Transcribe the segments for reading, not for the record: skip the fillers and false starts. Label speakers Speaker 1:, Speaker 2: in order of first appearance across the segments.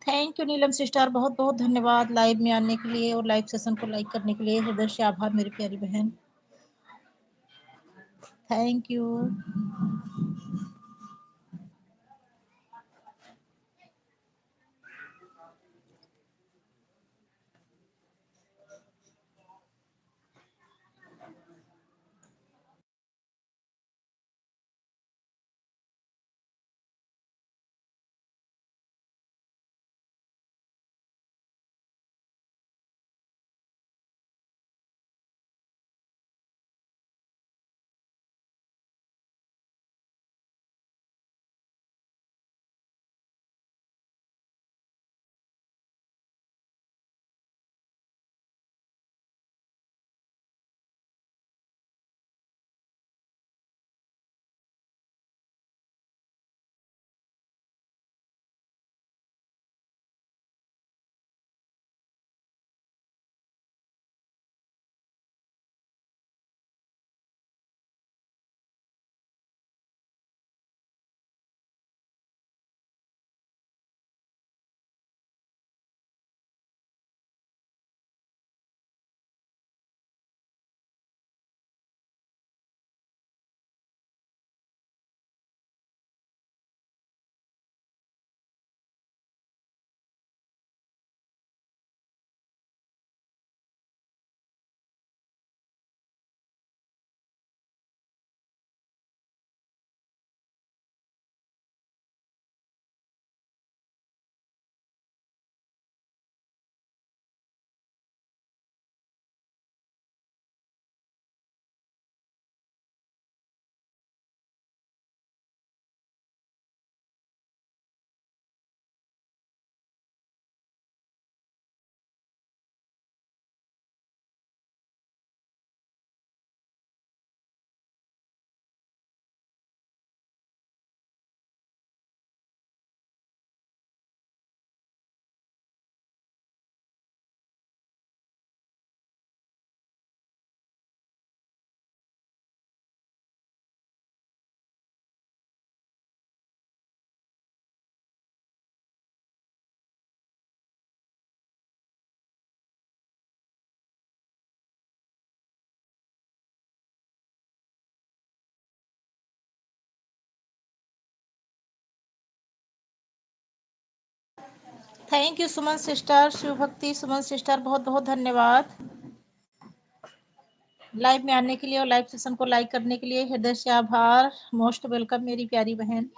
Speaker 1: Thank you Neelam sister, बहुत बहुत धन्यवाद लाइव में आने के लिए और लाइव सेशन को लाइक करने के लिए। हृदय से आभार मेरी प्यारी बहन, thank you. Thank you Suman sister, Shiv भक्ति सुमन सिस्टर, बहुत बहुत धन्यवाद लाइव में आने के लिए और लाइव सेशन को लाइक करने के लिए। हृदय से आभार, मोस्ट वेलकम मेरी प्यारी बहन।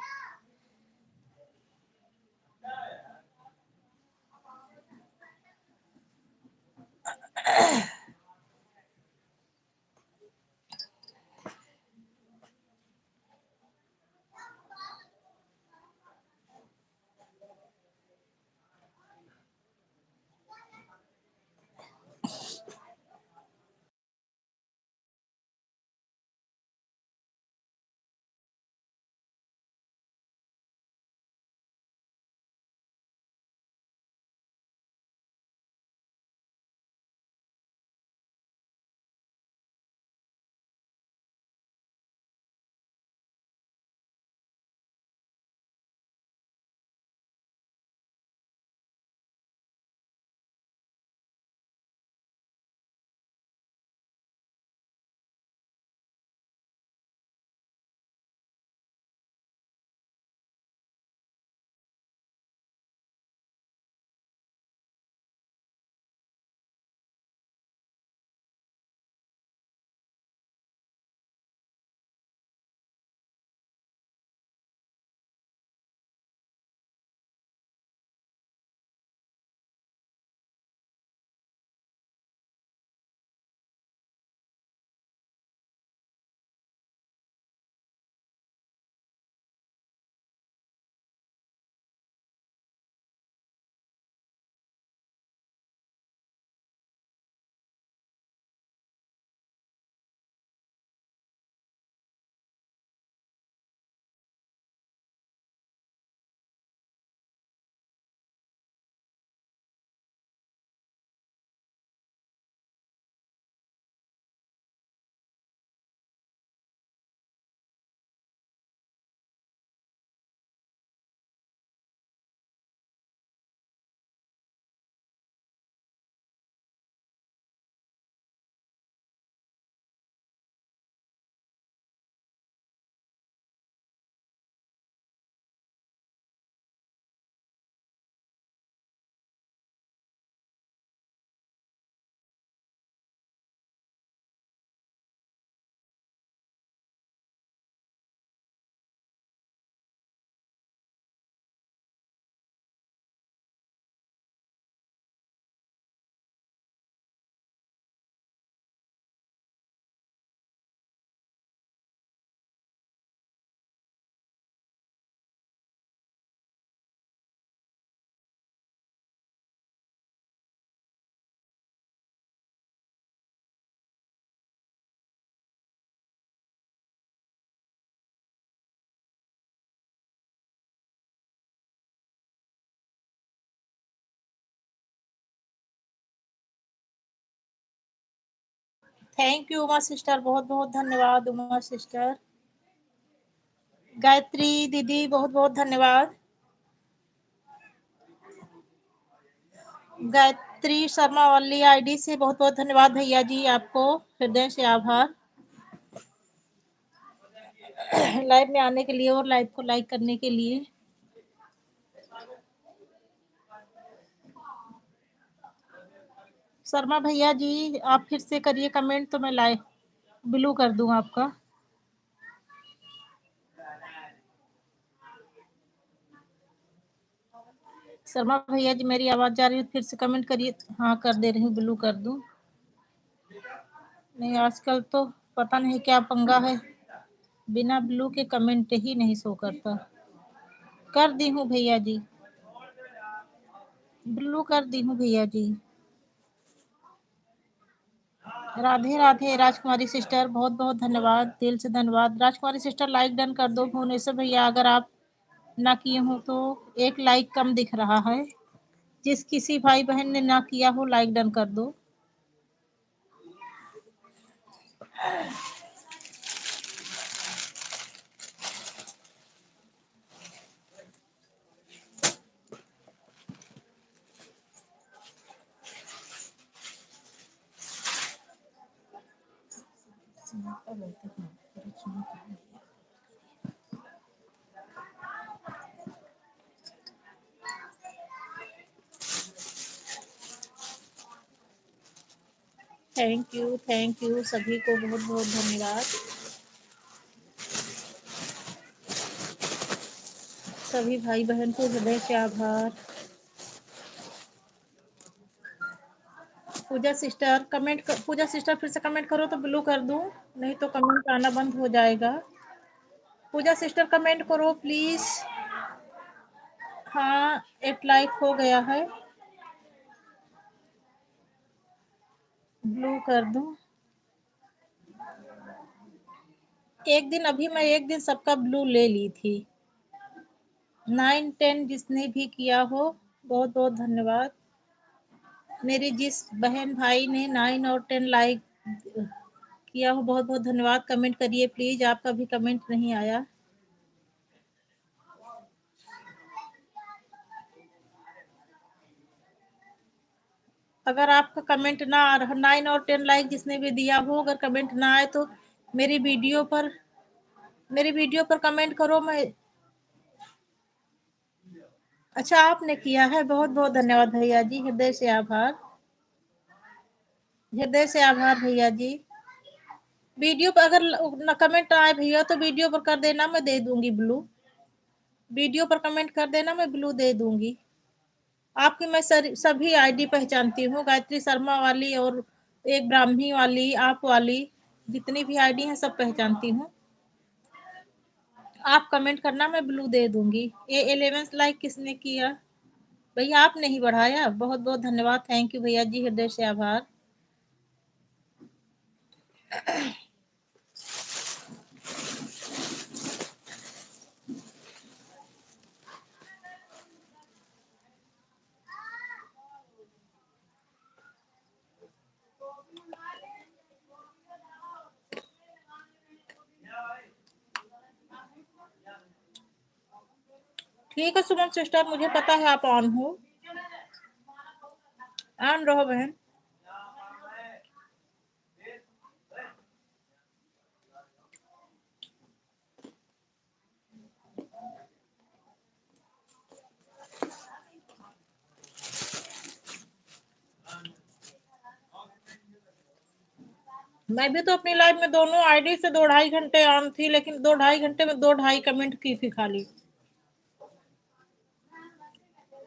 Speaker 1: थैंक यू उमा सिस्टर, बहुत बहुत धन्यवाद उमा सिस्टर। गायत्री दीदी बहुत बहुत धन्यवाद। गायत्री शर्मा वाली आईडी से बहुत बहुत धन्यवाद भैया जी, आपको हृदय से आभार लाइव में आने के लिए और लाइव को लाइक करने के लिए। शर्मा भैया जी आप फिर से करिए कमेंट तो मैं लाइव ब्लू कर दूं आपका। शर्मा भैया जी मेरी आवाज जा रही है, फिर से कमेंट करिए। हाँ कर दे रही हूँ, ब्लू कर दूं। नहीं आजकल तो पता नहीं क्या पंगा है, बिना ब्लू के कमेंट ही नहीं शो करता। कर दी हूँ भैया जी, ब्लू कर दी हूँ भैया जी। राधे राधे राजकुमारी सिस्टर, बहुत बहुत धन्यवाद, दिल से धन्यवाद। राजकुमारी सिस्टर लाइक डन कर दो। भुवनेश्वर भैया अगर आप ना किए हो तो एक लाइक कम दिख रहा है। जिस किसी भाई बहन ने ना किया हो लाइक डन कर दो। थैंक यू सभी को बहुत बहुत धन्यवाद। सभी भाई बहन को हृदय से आभार। पूजा सिस्टर कमेंट कर, पूजा सिस्टर फिर से कमेंट करो तो ब्लू कर दूं, नहीं तो कमेंट आना बंद हो जाएगा। पूजा सिस्टर कमेंट करो प्लीज। हाँ 8 लाइक हो गया है, ब्लू कर दूं। एक दिन अभी मैं एक दिन सबका ब्लू ले ली थी। 9 10 जिसने भी किया हो बहुत बहुत धन्यवाद। मेरी जिस बहन भाई ने 9 और 10 लाइक किया हो बहुत बहुत धन्यवाद। कमेंट करिए प्लीज, आपका भी कमेंट नहीं आया। अगर आपका कमेंट ना आ रहा, 9 और 10 लाइक जिसने भी दिया हो, अगर कमेंट ना आए तो मेरी वीडियो पर कमेंट करो। मैं अच्छा आपने किया है, बहुत बहुत धन्यवाद भैया जी, हृदय से आभार, हृदय से आभार भैया जी। वीडियो पर अगर कमेंट आए भैया तो वीडियो पर कर देना, मैं दे दूंगी ब्लू। वीडियो पर कमेंट कर देना, मैं ब्लू दे दूंगी। आपकी मैं सभी आईडी पहचानती हूँ, गायत्री शर्मा वाली और एक ब्राह्मी वाली, आप वाली, जितनी भी आईडी हैं सब पहचानती हूँ। आप कमेंट करना, मैं ब्लू दे दूंगी। ये 11 लाइक किसने किया? भैया आपने ही बढ़ाया, बहुत बहुत धन्यवाद। थैंक यू भैया जी, हृदय से आभार। ठीक है सुमन सिस्टर, मुझे पता है आप ऑन हो, ऑन रहो बहन। मैं भी तो अपनी लाइफ में दोनों आईडी से 2 ढाई घंटे ऑन थी, लेकिन 2 ढाई घंटे में 2 ढाई कमेंट की थी खाली।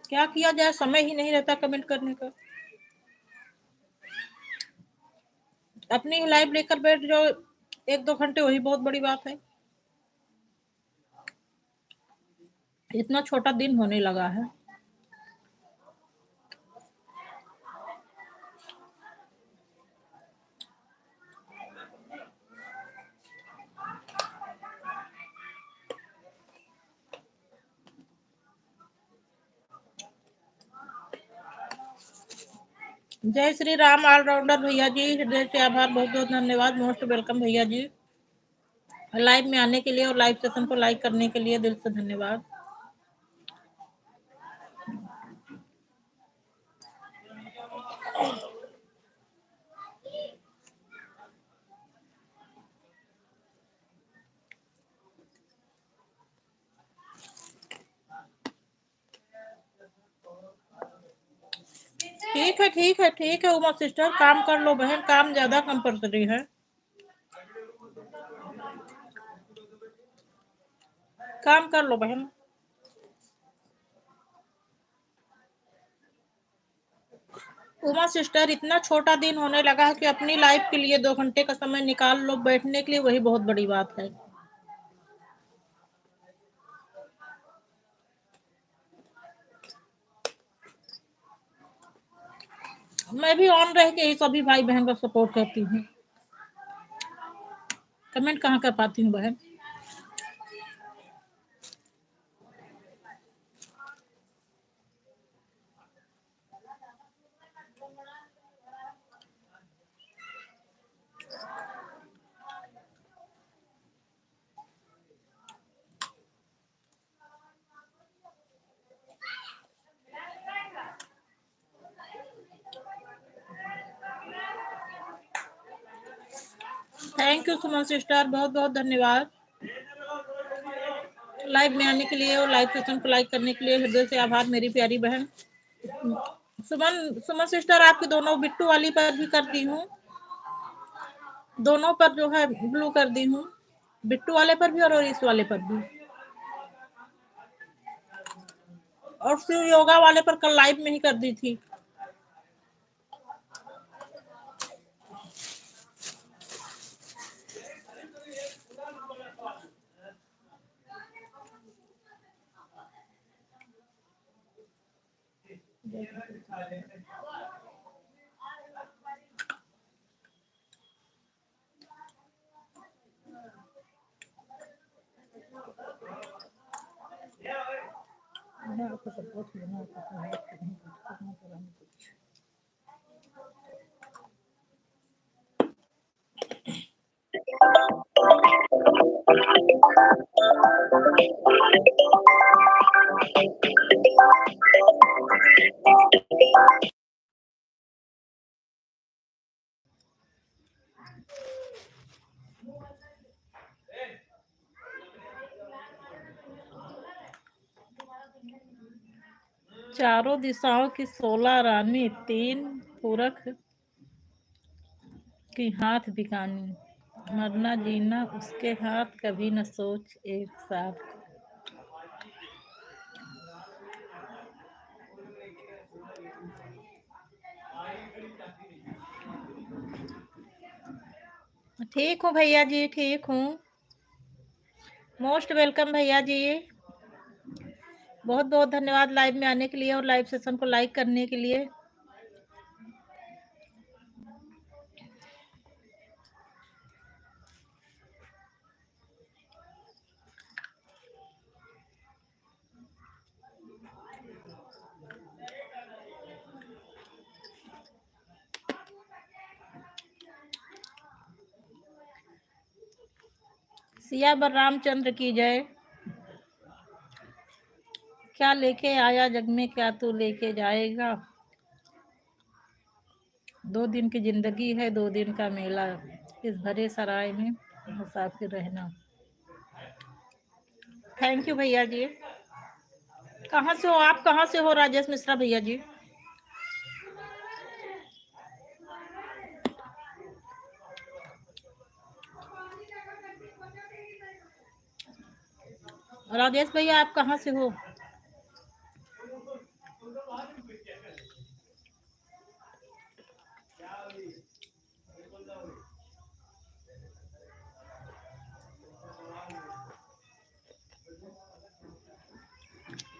Speaker 1: क्या किया जाए, समय ही नहीं रहता कमेंट करने का। अपनी ही लाइव लेकर बैठ जाओ 1 2 घंटे, वही बहुत बड़ी बात है। इतना छोटा दिन होने लगा है। जय श्री राम ऑलराउंडर भैया जी, हृदय से आभार, बहुत बहुत धन्यवाद, मोस्ट वेलकम भैया जी। लाइव में आने के लिए और लाइव सेशन को लाइक करने के लिए दिल से धन्यवाद। ठीक है ठीक है ठीक है उमा सिस्टर, काम कर लो बहन, काम ज्यादा कंपल्सरी है, काम कर लो बहन। उमा सिस्टर, इतना छोटा दिन होने लगा है कि अपनी लाइफ के लिए 2 घंटे का समय निकाल लो बैठने के लिए, वही बहुत बड़ी बात है। मैं भी ऑन रह के ही सभी भाई बहन का सपोर्ट करती हूँ, कमेंट कहाँ कर पाती हूँ बहन। थैंक यू सुमन सिस्टर, बहुत बहुत धन्यवाद लाइव में आने के लिए और लाइव सेशन को लाइक करने के लिए, हृदय से आभार मेरी प्यारी बहन। सुमन सुमन सिस्टर, आपकी दोनों बिट्टू वाली पर भी कर दी हूँ, दोनों पर जो है ब्लू कर दी हूँ, बिट्टू वाले पर भी और इस वाले पर भी, और फिर योगा वाले पर कल लाइव में ही कर दी थी। चारों दिशाओं की 16 रानी, 3 पुरख की हाथ बिकानी, मरना जीना उसके हाथ, कभी न सोच एक साथ। ठीक हूँ भैया जी, ठीक हूँ, मोस्ट वेलकम भैया जी, बहुत बहुत धन्यवाद लाइव में आने के लिए और लाइव सेशन को लाइक करने के लिए। सियावर रामचंद्र की जय। क्या लेके आया जग में, क्या तू लेके जाएगा, 2 दिन की जिंदगी है 2 दिन का मेला, इस भरे सराय में मुसाफिर रहना। थैंक यू भैया जी। कहाँ से हो आप, कहाँ से हो राजेश मिश्रा भैया जी? राजेश भैया आप कहाँ से हो?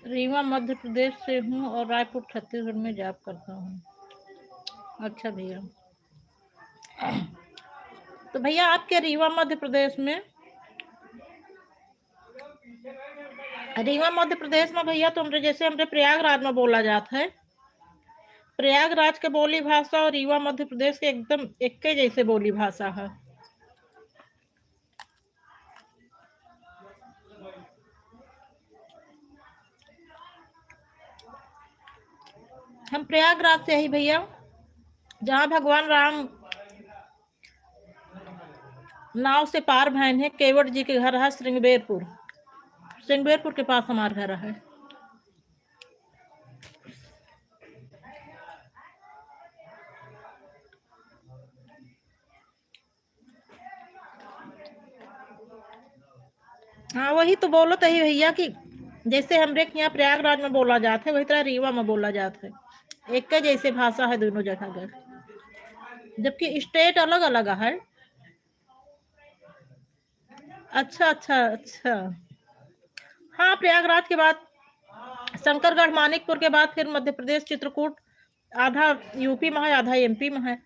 Speaker 1: रीवा मध्य प्रदेश से हूँ और रायपुर छत्तीसगढ़ में जॉब करता हूँ। अच्छा भैया, तो भैया आपके रीवा मध्य प्रदेश में, रीवा मध्य प्रदेश में भैया तो हमरे जैसे हमरे प्रयागराज में बोला जाता है, प्रयागराज के बोली भाषा और रीवा मध्य प्रदेश के एकदम एक के जैसे बोली भाषा है। हम प्रयागराज से ही भैया, जहाँ भगवान राम नाव से पार भैन है, केवट जी के घर है श्रृंगबेरपुर, श्रृंगबेरपुर के पास हमारा घर है। हाँ वही तो बोलो तो ही भैया कि जैसे हमरे यहाँ प्रयागराज में बोला जाता है वही तरह रीवा में बोला जाता है, एक के जैसे भाषा है दोनों जगह का, जबकि स्टेट अलग अलग है। अच्छा अच्छा अच्छा। हाँ प्रयागराज के बाद शंकरगढ़ मानिकपुर के बाद फिर मध्य प्रदेश चित्रकूट, आधा यूपी में है आधा एमपी में है।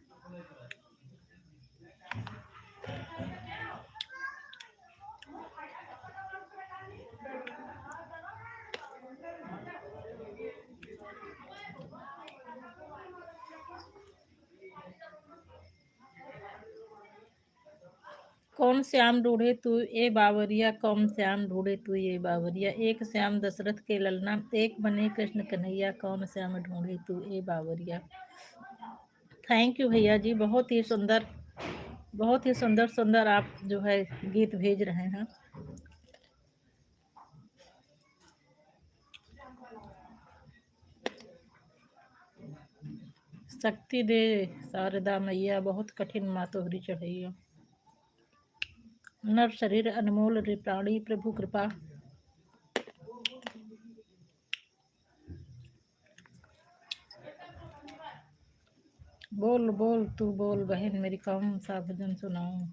Speaker 1: कौन श्याम ढूंढे तू ए बावरिया, कौन श्याम ढूंढे तू ये बावरिया, एक श्याम दशरथ के ललना, एक बने कृष्ण कन्हैया, कौन श्याम ढूंढे तू ए बावरिया। थैंक यू भैया जी, बहुत ही सुंदर, बहुत ही सुंदर सुंदर आप जो है गीत भेज रहे हैं। शक्ति दे शारदा मैया, बहुत कठिन मातोहरी चढ़ैया, नर शरीर अनमोल रे प्राणी, प्रभु कृपा। बोल बोल तू बोल बहन मेरी, कौन सा भजन सुनाऊं।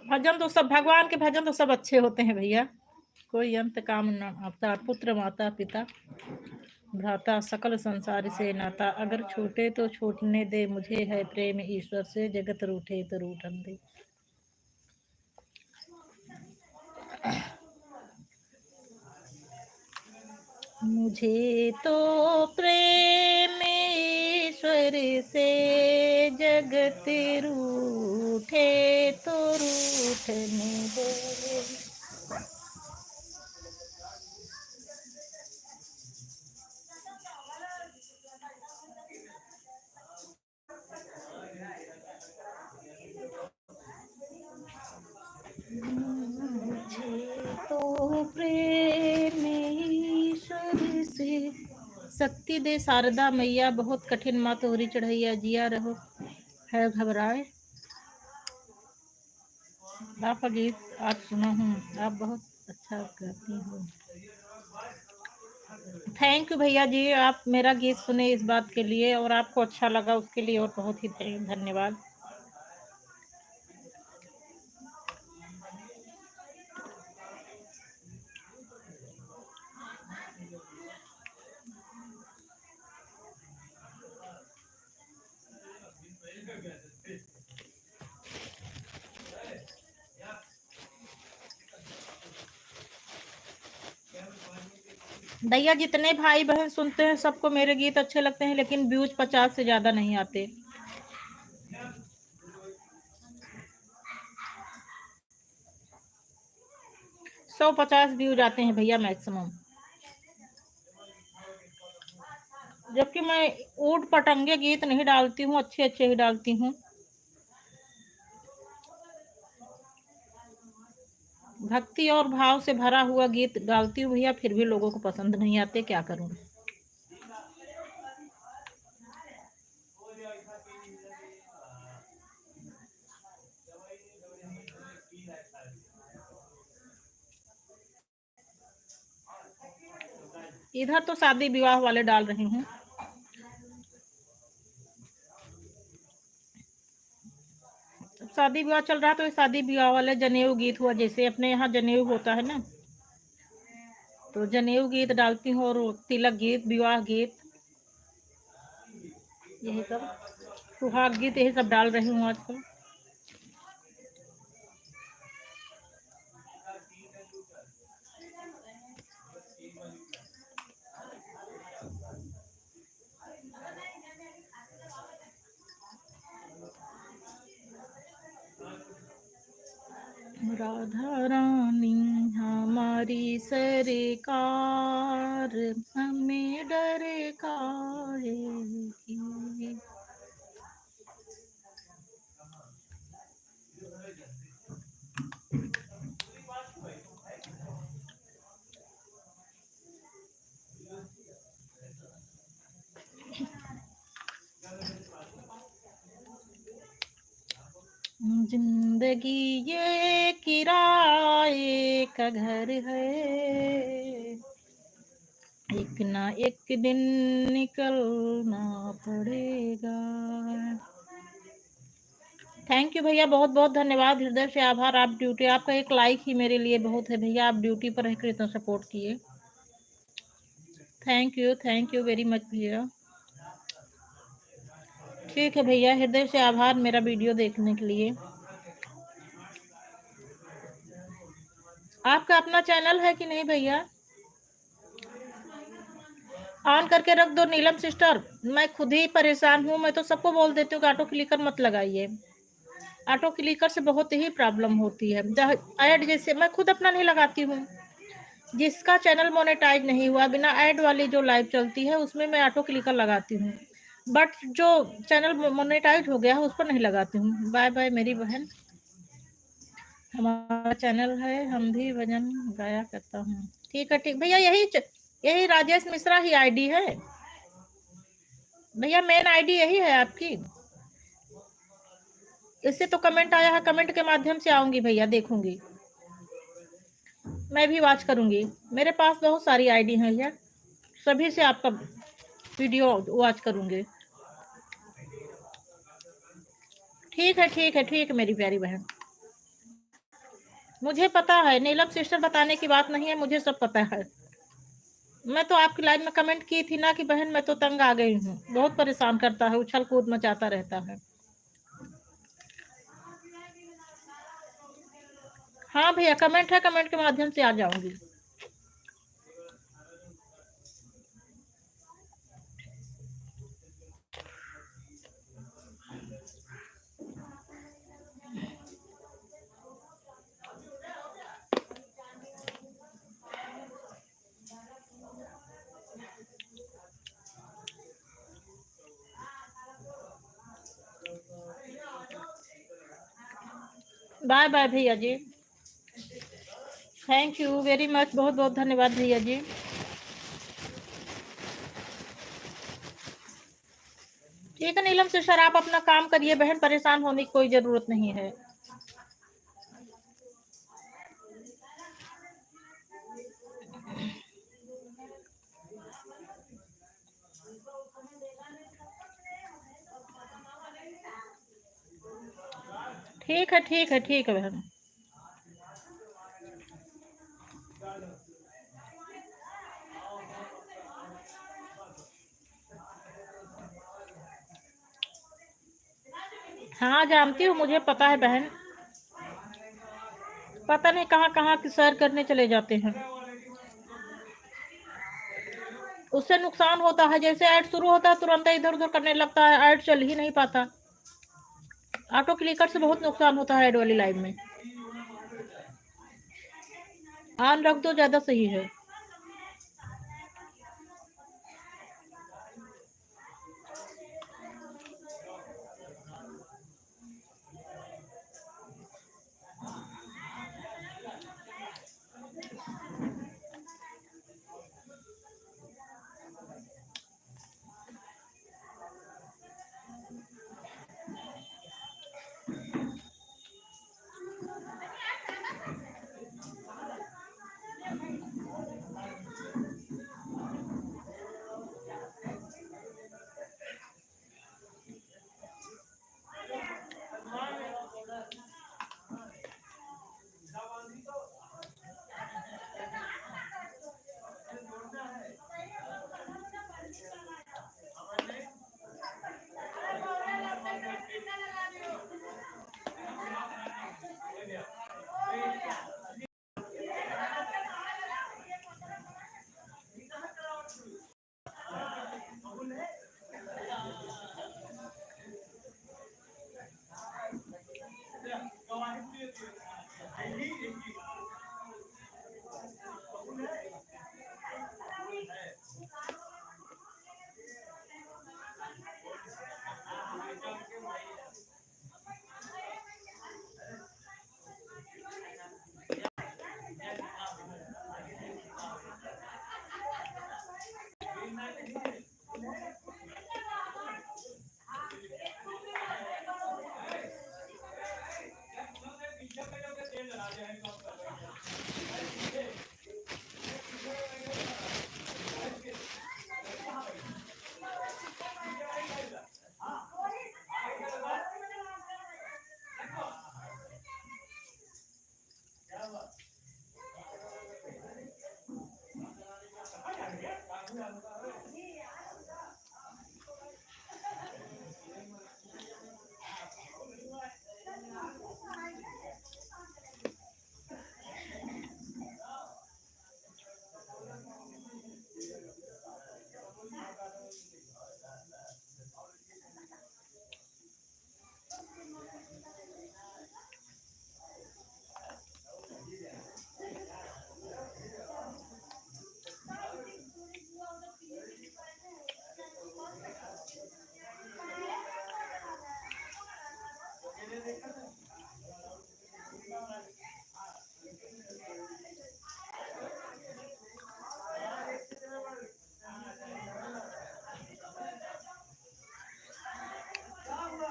Speaker 1: भजन तो सब, भगवान के भजन तो सब अच्छे होते हैं भैया, कोई अंत काम न आता। पुत्र माता पिता भ्राता सकल संसार से नाता, अगर छूटे तो छूटने दे, मुझे है प्रेम ईश्वर से, जगत रूठे तो रूठन दे। मुझे तो प्रेम ईश्वर से, जगत रूठे तो रूठने दे। तो प्रेम ईश्वर से। शक्ति दे शारदा मैया, बहुत कठिन मातोहरी चढ़ैया, जिया रहो है घबराए। आपका गीत आज सुना हूँ, आप बहुत अच्छा गाती हो। थैंक यू भैया जी, आप मेरा गीत सुने इस बात के लिए और आपको अच्छा लगा उसके लिए और बहुत ही धन्यवाद। भैया जितने भाई बहन सुनते हैं सबको मेरे गीत अच्छे लगते हैं, लेकिन व्यूज 50 से ज्यादा नहीं आते। 150 व्यूज आते हैं भैया मैक्सिमम, जबकि मैं ऊट पटंगे गीत नहीं डालती हूँ, अच्छे अच्छे ही डालती हूँ। भक्ति और भाव से भरा हुआ गीत डालती हूँ भैया, फिर भी लोगों को पसंद नहीं आते, क्या करूँ। इधर तो शादी विवाह वाले डाल रही हूँ। शादी विवाह चल रहा है तो शादी विवाह वाले जनेऊ गीत हुआ, जैसे अपने यहाँ जनेऊ होता है ना, तो जनेऊ गीत डालती हूँ और तिलक गीत, विवाह गीत, यही सब सुहाग गीत, यही सब डाल रही हूँ आजकल। राधा रानी हमारी सरकार, हमें डर काहे की। जिंदगी ये किराए का घर है, एक ना एक दिन निकलना पड़ेगा। थैंक यू भैया, बहुत बहुत धन्यवाद, हृदय से आभार। आप ड्यूटी, आपका एक लाइक ही मेरे लिए बहुत है भैया, आप ड्यूटी पर रहकर इतना सपोर्ट किए। थैंक यू वेरी मच भैया। ठीक है भैया, हृदय से आभार मेरा वीडियो देखने के लिए। आपका अपना चैनल है कि नहीं भैया? ऑन करके रख दो नीलम सिस्टर, मैं खुद ही परेशान हूँ। मैं तो सबको बोल देती हूँ कि ऑटो क्लिकर मत लगाइए, ऑटो क्लिकर से बहुत ही प्रॉब्लम होती है। ऐड जैसे मैं खुद अपना नहीं लगाती हूँ, जिसका चैनल मोनेटाइज नहीं हुआ, बिना ऐड वाली जो लाइव चलती है उसमें मैं ऑटो क्लिकर लगाती हूँ, बट जो चैनल मोनेटाइज हो गया है उस पर नहीं लगाती हूँ। बाय बाय मेरी बहन, हमारा चैनल है, हम भी भजन गाया करता हूँ। ठीक है ठीक भैया, यही राजेश मिश्रा ही आईडी है भैया, मेन आईडी यही है आपकी। इससे तो कमेंट आया है, कमेंट के माध्यम से आऊंगी भैया, देखूंगी, मैं भी वॉच करूंगी। मेरे पास बहुत सारी आईडी है भैया, सभी से आपका वीडियो वॉच करूंगी। ठीक है मेरी प्यारी बहन, मुझे पता है, नीलम सिस्टर बताने की बात नहीं है, मुझे सब पता है। मैं तो आपकी लाइव में कमेंट की थी ना कि बहन मैं तो तंग आ गई हूँ, बहुत परेशान करता है, उछल कूद मचाता रहता है। हाँ भैया, कमेंट है, कमेंट के माध्यम से आ जाऊंगी। बाय बाय भैया जी, थैंक यू वेरी मच, बहुत बहुत धन्यवाद भैया जी। ठीक है नीलम सिस्टर, आप अपना काम करिए बहन, परेशान होने की कोई जरूरत नहीं है। ठीक है बहन। हाँ जानती हूँ, मुझे पता है बहन, पता नहीं कहाँ कहाँ की सैर करने चले जाते हैं, उससे नुकसान होता है। जैसे ऐड शुरू होता है तुरंत इधर उधर करने लगता है, ऐड चल ही नहीं पाता। ऑटो क्लिकर से बहुत नुकसान होता है ऐड वाली लाइव में। ऑन रख दो, ज्यादा सही है।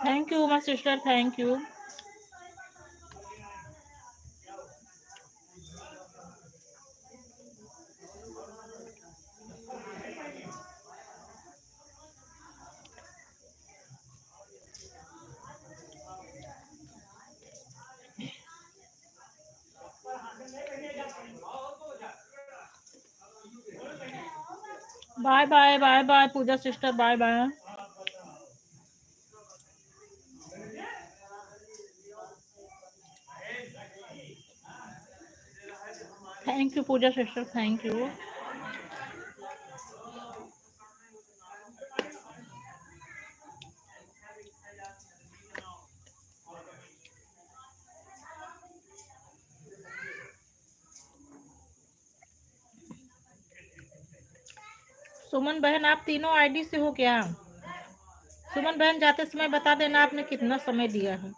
Speaker 1: Thank you my sister, thank you. Bye bye bye bye Puja sister, bye bye. Thank you Puja sister, thank you. Suman बहन आप तीनों आईडी से हो क्या? सुमन बहन जाते समय बता देना आपने कितना समय दिया है।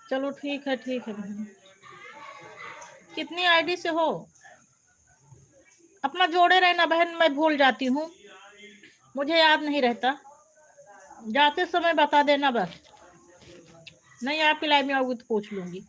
Speaker 1: चलो ठीक है बहन। कितनी आईडी से हो? अपना जोड़े रहना बहन, मैं भूल जाती हूँ, मुझे याद नहीं रहता। जाते समय बता देना बस, नहीं आपकी लाइव में आऊंगी तो पूछ लूंगी।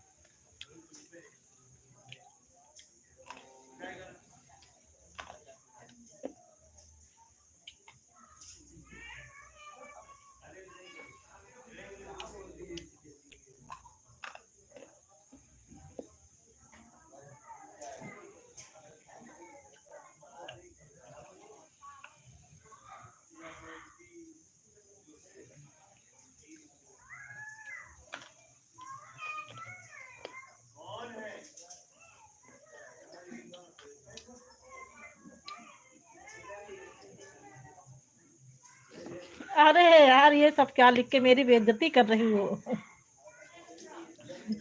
Speaker 1: अरे यार ये सब क्या लिख के मेरी बेइज्जती कर रही हो?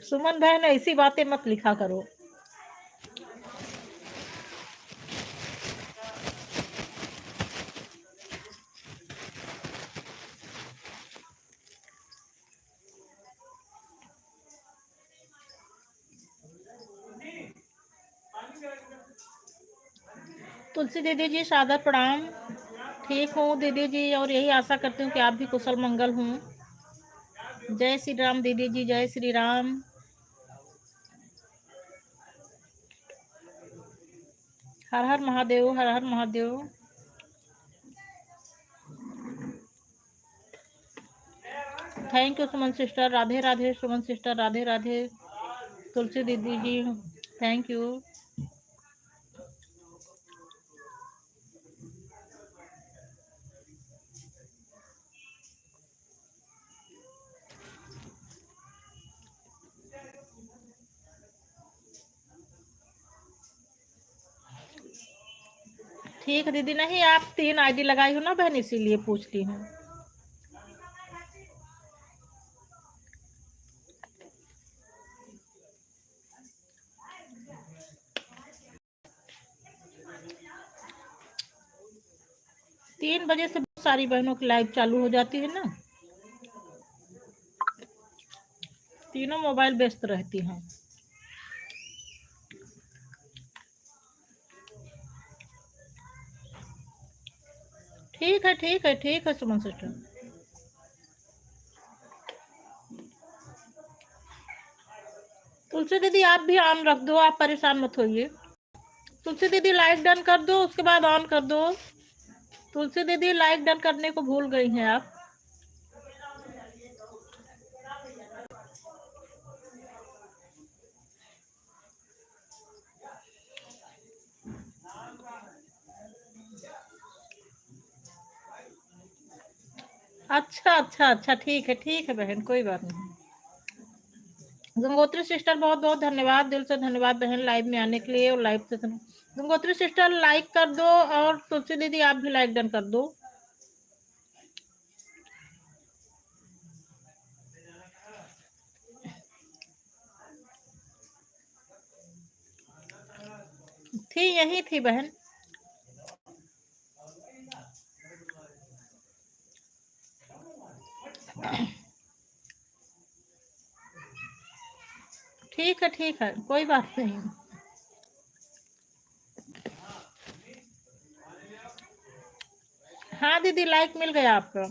Speaker 1: सुमन बहन ऐसी बातें मत लिखा करो। तुलसी दीदी जी सादर प्रणाम। ठीक हूँ दीदी जी, और यही आशा करती हूँ कि आप भी कुशल मंगल हूँ। जय श्री राम दीदी जी, जय Shri Ram. Har Har Mahadev, Har Har Mahadev. Thank you Suman sister, Radhe Radhe Suman sister, Radhe Radhe Tulsi दीदी जी, थैंक यू। ठीक है दीदी, नहीं आप 3 आईडी लगाई हो ना बहन, इसीलिए पूछती हूँ। तीन बजे से बहुत सारी बहनों की लाइव चालू हो जाती है ना, तीनों मोबाइल व्यस्त रहती हैं। ठीक है ठीक है ठीक है सुमन सिस्टर। तुलसी दीदी आप भी ऑन रख दो, आप परेशान मत होइए। तुलसी दीदी लाइक डन कर दो, उसके बाद ऑन कर दो। तुलसी दीदी लाइक डन करने को भूल गई हैं आप। अच्छा अच्छा अच्छा, ठीक है बहन, कोई बात नहीं। गंगोत्री सिस्टर बहुत बहुत धन्यवाद, दिल से धन्यवाद बहन लाइव में आने के लिए और लाइव से गंगोत्री सिस्टर लाइक कर दो और तुलसी दीदी आप भी लाइक डन कर दो। थी यही थी बहन। ठीक है कोई बात नहीं। हाँ दीदी लाइक मिल गया आपका।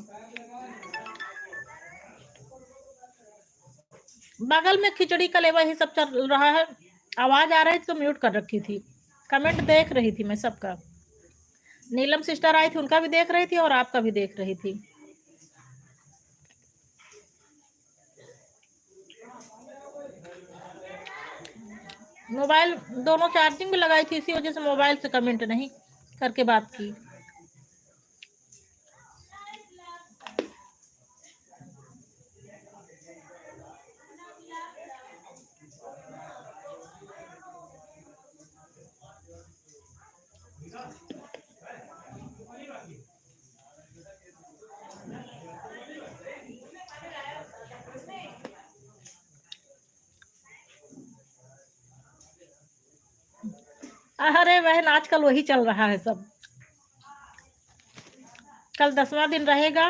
Speaker 1: बगल में खिचड़ी कलेवा ही सब चल रहा है, आवाज आ रही थी तो म्यूट कर रखी थी। कमेंट देख रही थी मैं सबका। नीलम सिस्टर आई थी उनका भी देख रही थी और आपका भी देख रही थी। मोबाइल दोनों चार्जिंग में लगाई थी, इसी वजह से मोबाइल से कमेंट नहीं करके बात की। अरे बहन आजकल वही चल रहा है सब। कल 10वां दिन रहेगा,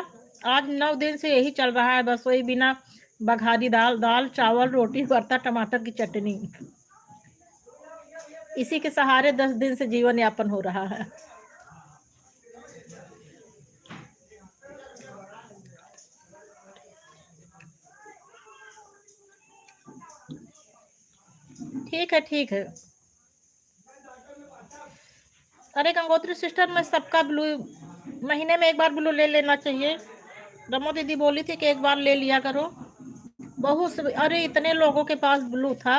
Speaker 1: आज 9 दिन से यही चल रहा है, बस वही बिना बघारी दाल, दाल चावल रोटी भरता टमाटर की चटनी, इसी के सहारे 10 दिन से जीवन यापन हो रहा है। ठीक है। अरे गंगोत्री सिस्टर मैं सबका ब्लू महीने में एक बार ब्लू ले लेना चाहिए। रमो दीदी बोली थी कि एक बार ले लिया करो। बहुत अरे इतने लोगों के पास ब्लू था,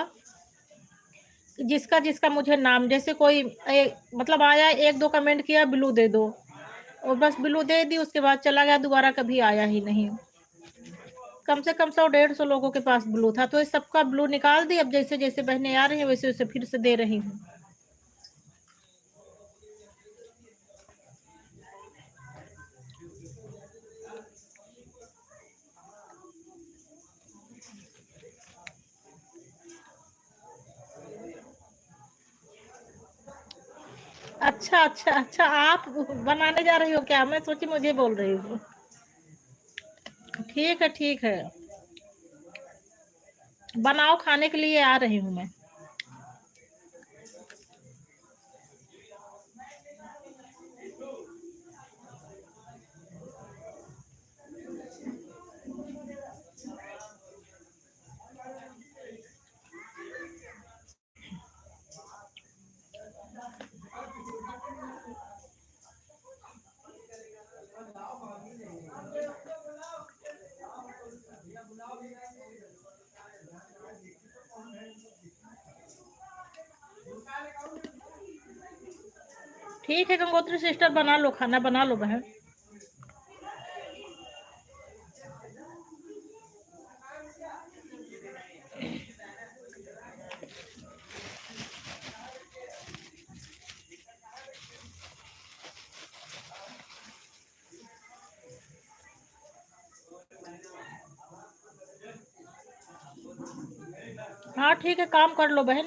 Speaker 1: जिसका जिसका मुझे नाम जैसे कोई मतलब आया 1-2 कमेंट किया ब्लू दे दो और बस ब्लू दे दी, उसके बाद चला गया, दोबारा कभी आया ही नहीं। कम से कम 100-150 लोगों के पास ब्लू था, तो इस सबका ब्लू निकाल दी। अब जैसे जैसे बहनें आ रही हैं वैसे वैसे फिर से दे रही हूँ। अच्छा आप बनाने जा रही हो क्या? मैं सोची मुझे बोल रही हूँ। ठीक है बनाओ, खाने के लिए आ रही हूँ मैं। ठीक है गंगोत्री सिस्टर बना लो, खाना बना लो बहन। हाँ ठीक है काम कर लो बहन,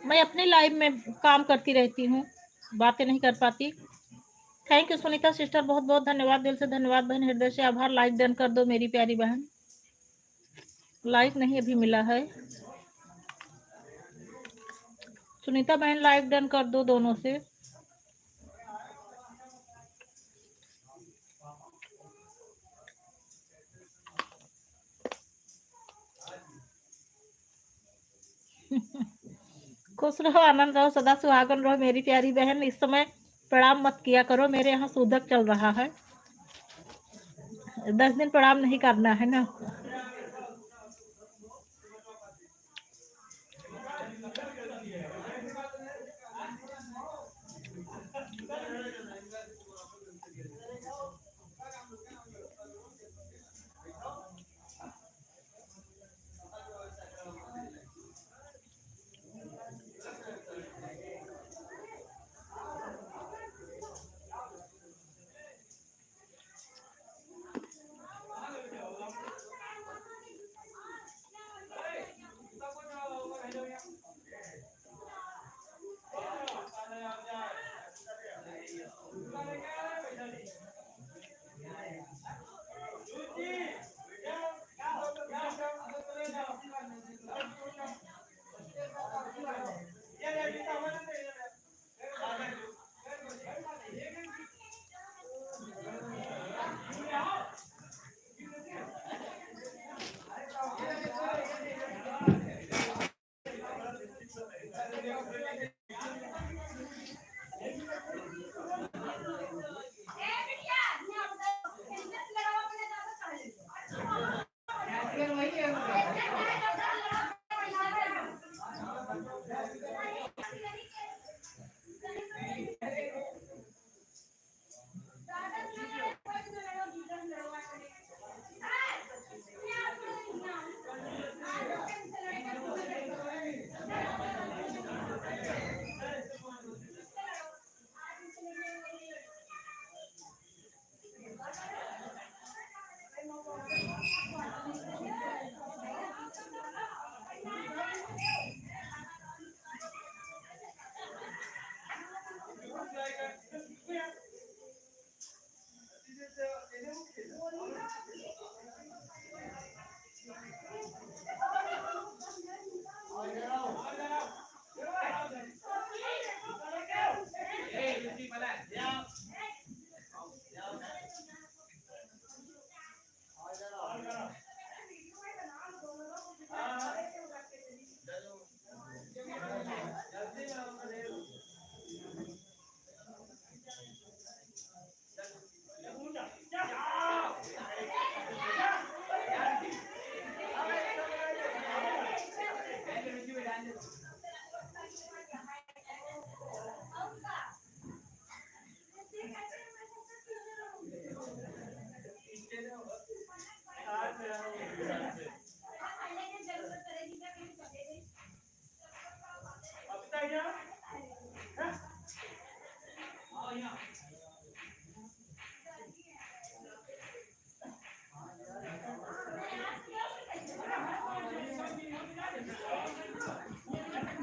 Speaker 1: मैं अपनी लाइफ में काम करती रहती हूँ, बातें नहीं कर पाती। थैंक यू सुनीता सिस्टर, बहुत बहुत धन्यवाद, दिल से धन्यवाद बहन, हृदय से आभार। लाइक डन कर दो मेरी प्यारी बहन, लाइक नहीं अभी मिला है। सुनीता बहन लाइक डन कर दो दोनों से। खुश रहो, आनंद रहो, सदा सुहागन रहो मेरी प्यारी बहन। इस समय प्रणाम मत किया करो, मेरे यहाँ सूदक चल रहा है, 10 दिन प्रणाम नहीं करना है ना।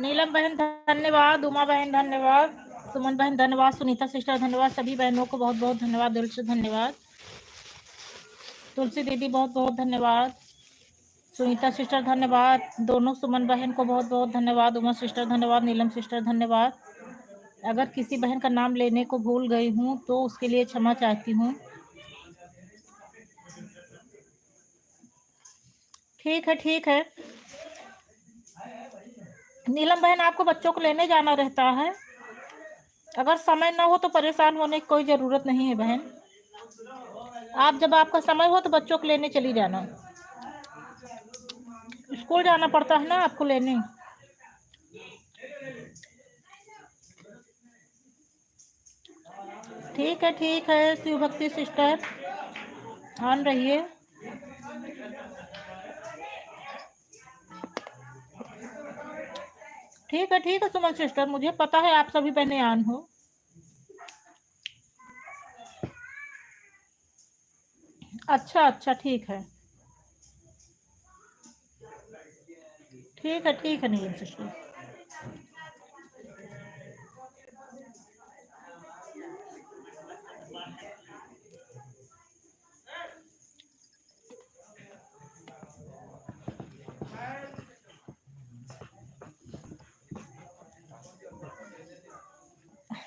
Speaker 1: नीलम बहन धन्यवाद, उमा बहन धन्यवाद, सुमन बहन धन्यवाद, सुनीता सिस्टर धन्यवाद, सभी बहनों को बहुत बहुत धन्यवाद, दिल से धन्यवाद। तुलसी दीदी बहुत बहुत धन्यवाद, सुनीता सिस्टर धन्यवाद, दोनों सुमन बहन को बहुत बहुत धन्यवाद, उमा सिस्टर धन्यवाद, नीलम सिस्टर धन्यवाद। अगर किसी बहन का नाम लेने को भूल गई हूँ तो उसके लिए क्षमा चाहती हूँ। ठीक है, ठीक है। नीलम बहन, आपको बच्चों को लेने जाना रहता है, अगर समय ना हो तो परेशान होने की कोई ज़रूरत नहीं है बहन। आप जब आपका समय हो तो बच्चों को लेने चली जाना। स्कूल जाना पड़ता है ना आपको लेने। ठीक है, ठीक है शिव भक्ति सिस्टर, ऑन रहिए। ठीक है, ठीक है सुमन सिस्टर, मुझे पता है आप सभी बहनें ऑन हो। अच्छा अच्छा, ठीक है, ठीक है, ठीक है नीलम सिस्टर।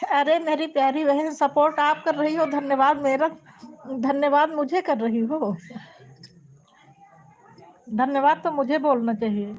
Speaker 1: अरे मेरी प्यारी बहन, सपोर्ट आप कर रही हो, धन्यवाद मेरा, धन्यवाद मुझे कर रही हो, धन्यवाद तो मुझे बोलना चाहिए।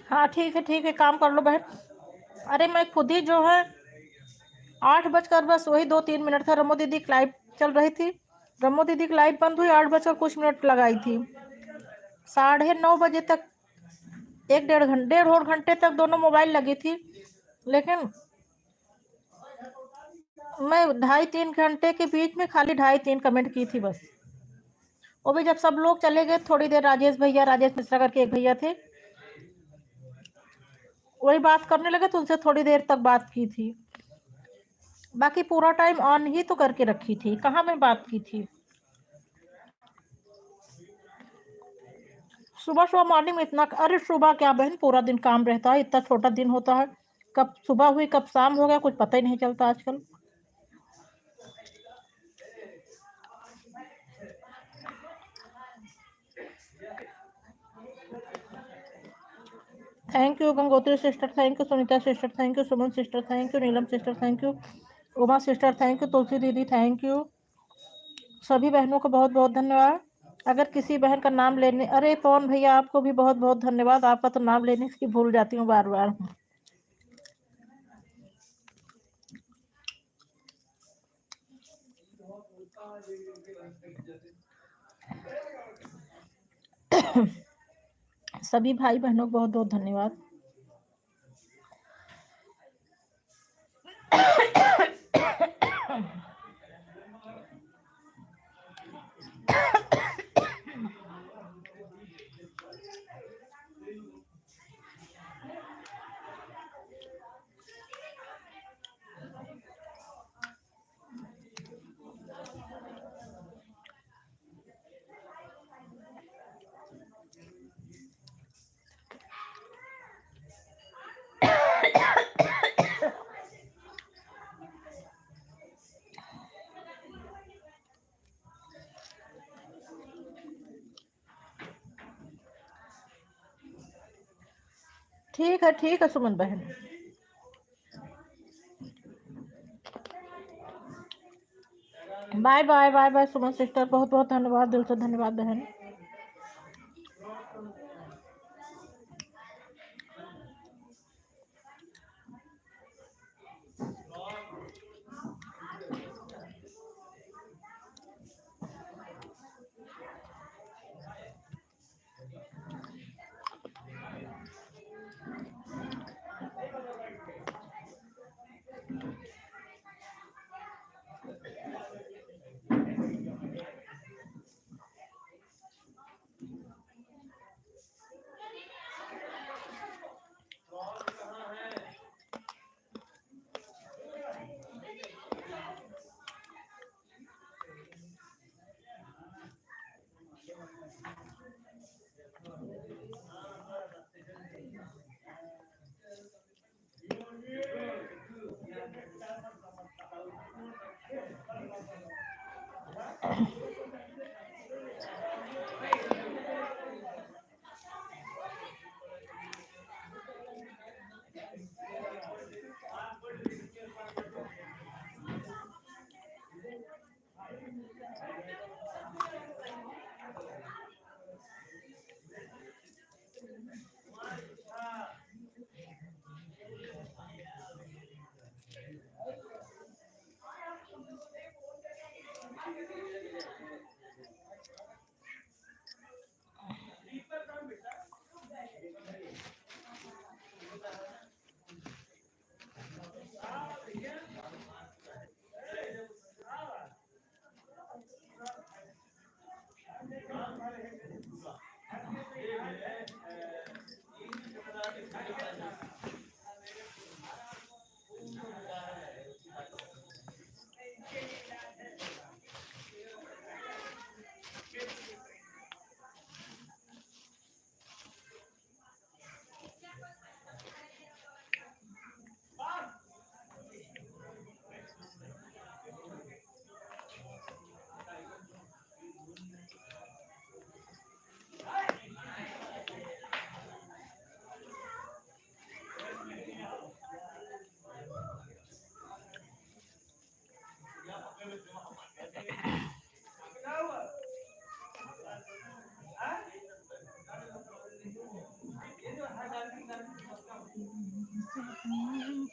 Speaker 1: हाँ ठीक है, ठीक है, काम कर लो बहन। अरे मैं खुद ही जो है 8 बजकर बस वही 2-3 मिनट था, रमो दीदी की लाइव चल रही थी, रमो दीदी की लाइव बंद हुई, 8 बजकर कुछ मिनट लगाई थी, 9:30 बजे तक, 1-1.5 घंटे तक दोनों मोबाइल लगी थी, लेकिन मैं 2.5-3 घंटे के बीच में खाली 2.5-3 कमेंट की थी बस। वो भी जब सब लोग चले गए, थोड़ी देर राजेश भैया, राजेश मिश्रा करके एक भैया थे, वही बात करने लगे तो उनसे थोड़ी देर तक बात की थी, बाकी पूरा टाइम ऑन ही तो करके रखी थी, कहाँ मैं बात की थी। सुबह सुबह मॉर्निंग में इतना, अरे सुबह क्या बहन, पूरा दिन काम रहता है, इतना छोटा दिन होता है, कब सुबह हुई कब शाम हो गया कुछ पता ही नहीं चलता आजकल। Thank you Gangotri sister, thank you Sunita sister, thank you Suman sister, thank you Neelam sister, thank you Uma sister, thank you Tulsi दीदी, थैंक यू सभी बहनों को बहुत बहुत धन्यवाद। अगर किसी बहन का नाम लेने, अरे पवन भैया आपको भी बहुत बहुत धन्यवाद, आपका तो नाम लेने की भूल जाती हूँ बार बार। सभी भाई बहनों को बहुत बहुत धन्यवाद। ठीक है सुमन बहन। बाय बाय बाय बाय सुमन सिस्टर, बहुत बहुत धन्यवाद, दिल से धन्यवाद बहन।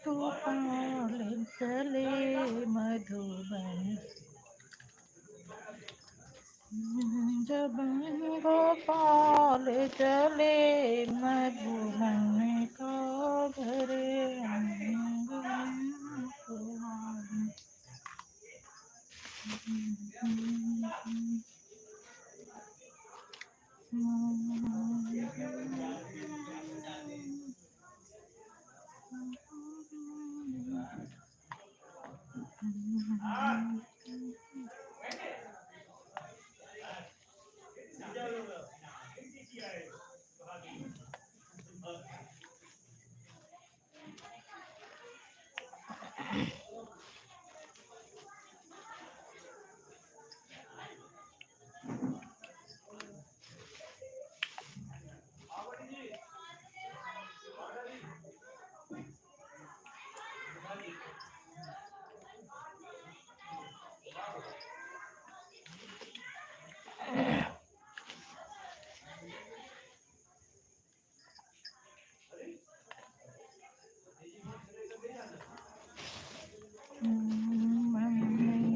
Speaker 1: गोपाल चले मधुबन जब गोपाल चले मधुबन का घर मन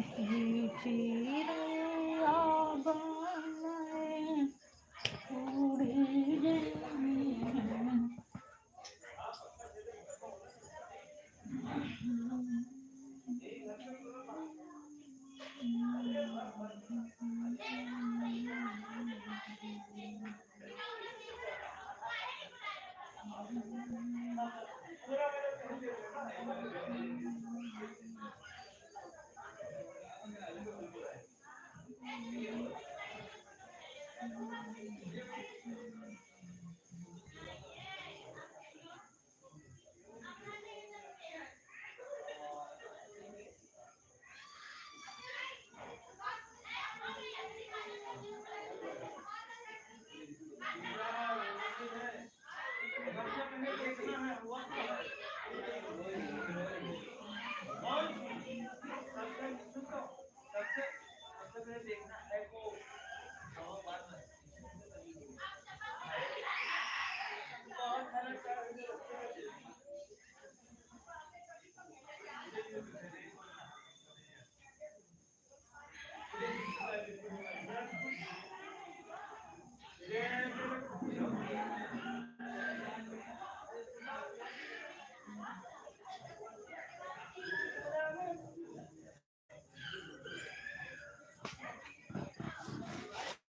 Speaker 1: की चिड़िया बनाए उड़ी जमीन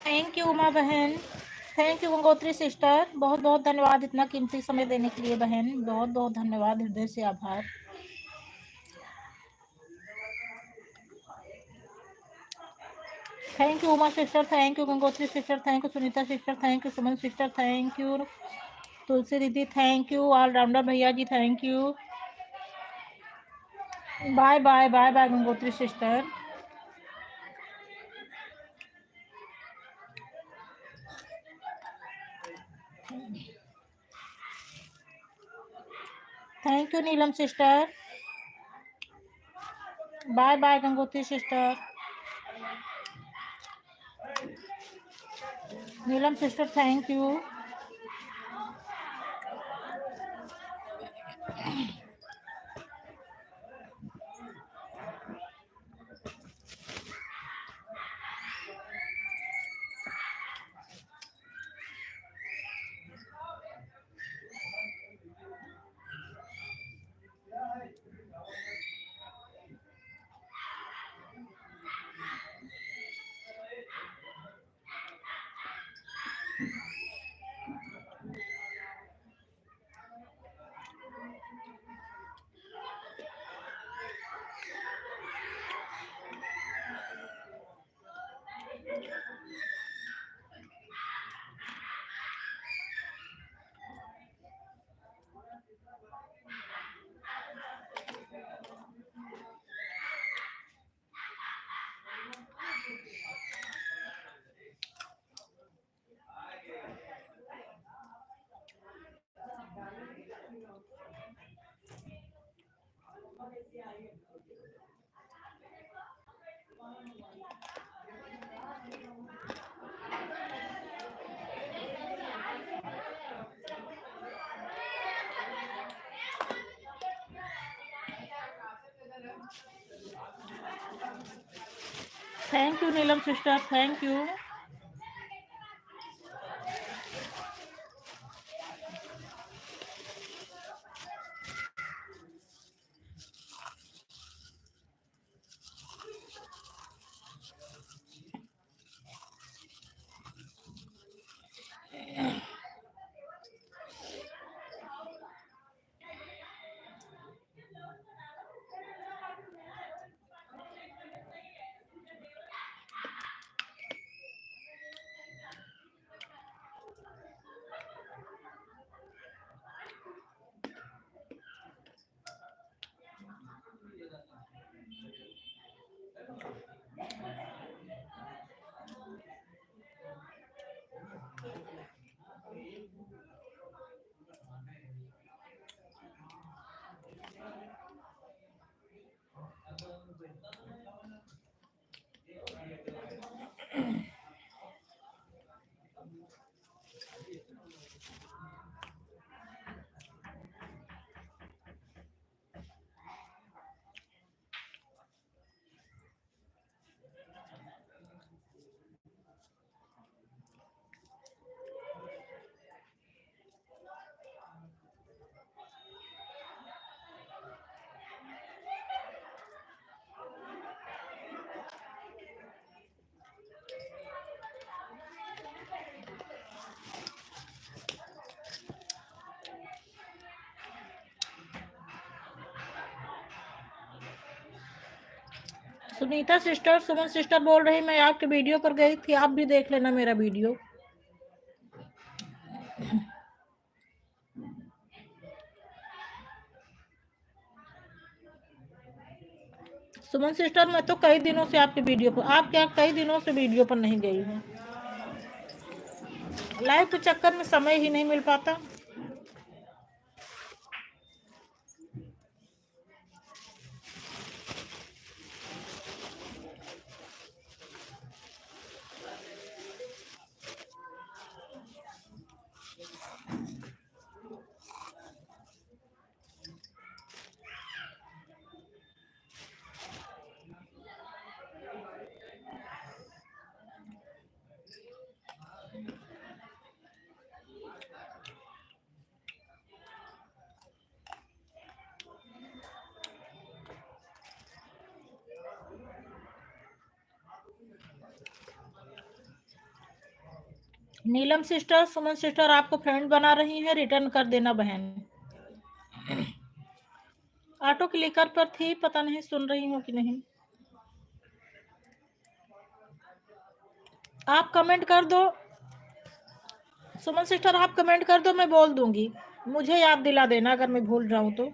Speaker 1: थैंक यू उमा बहन, थैंक यू गंगोत्री सिस्टर, बहुत बहुत धन्यवाद इतना कीमती समय देने के लिए बहन, बहुत बहुत धन्यवाद, हृदय से आभार। Thank you Uma sister, thank you Gangotri sister, thank you Sunita sister, thank you Suman sister, thank you Tulsi दीदी, थैंक यू ऑलराउंडर भैया जी, thank you. Bye bye bye bye Gangotri sister. Thank you Neelam sister, bye bye Gangotri sister. Neelam sister thank you. Thank you Neelam sister, thank you. Sunita sister, Suman sister बोल रही मैं आपके video पर गई थी, आप भी देख लेना मेरा वीडियो। सुमन सिस्टर मैं तो कई दिनों से आपके वीडियो पर, आप क्या कई दिनों से वीडियो पर नहीं गई हूँ, लाइव के चक्कर में समय ही नहीं मिल पाता। नीलम सिस्टर, सुमन सिस्टर आपको फ्रेंड बना रही है, रिटर्न कर देना बहन। ऑटो क्लिकर पर थी, पता नहीं सुन रही हूँ कि नहीं। आप कमेंट कर दो सुमन सिस्टर, आप कमेंट कर दो, मैं बोल दूंगी, मुझे याद दिला देना अगर मैं भूल जाऊं तो।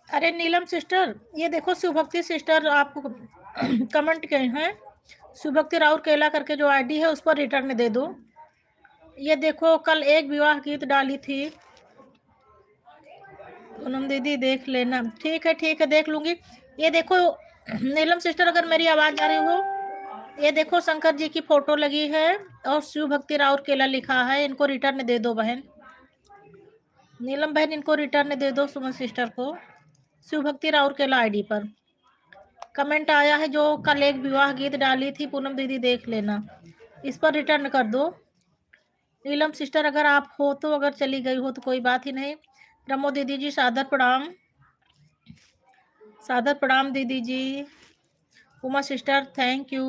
Speaker 1: अरे नीलम सिस्टर, ये देखो शिवभक्ति सिस्टर आपको कमेंट किए हैं, शिवभक्ति राउर केला करके जो आईडी है उस पर रिटर्न दे दो। ये देखो कल एक विवाह गीत डाली थी, पूनम दीदी देख लेना। ठीक है देख लूंगी। ये देखो नीलम सिस्टर, अगर मेरी आवाज आ रही हो, ये देखो शंकर जी की फोटो लगी है और शिवभक्ति राउर केला लिखा है, इनको रिटर्न दे दो बहन। नीलम बहन इनको रिटर्न दे दो सुमन सिस्टर को। शिव भक्ति राउरकेला आईडी पर कमेंट आया है, जो कल एक विवाह गीत डाली थी पूनम दीदी, देख लेना, इस पर रिटर्न कर दो। नीलम सिस्टर अगर आप हो तो, अगर चली गई हो तो कोई बात ही नहीं। रमो दीदी जी सादर प्रणाम, सादर प्रणाम दीदी जी। Uma sister thank you,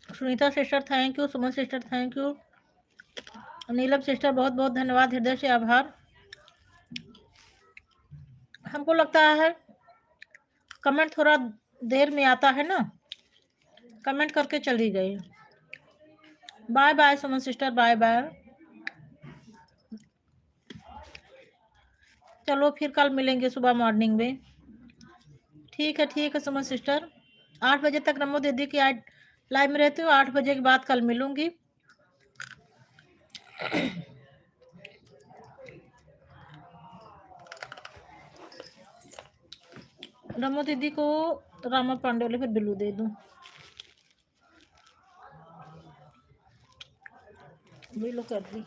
Speaker 1: Sunita sister thank you, Suman sister thank you, Neelam sister बहुत बहुत धन्यवाद, हृदय से आभार। हमको लगता है कमेंट थोड़ा देर में आता है ना, कमेंट करके चली गई। बाय बाय सुमन सिस्टर, बाय बाय। चलो फिर कल मिलेंगे सुबह मॉर्निंग में। ठीक है सुमन सिस्टर, 8 बजे तक रमो दीदी की लाइव में रहती हूँ, 8 बजे के बाद कल मिलूंगी। रमो दीदी को रामा पांडे वाले फिर बिल्लू दे दूं, बिल्लू कर दी।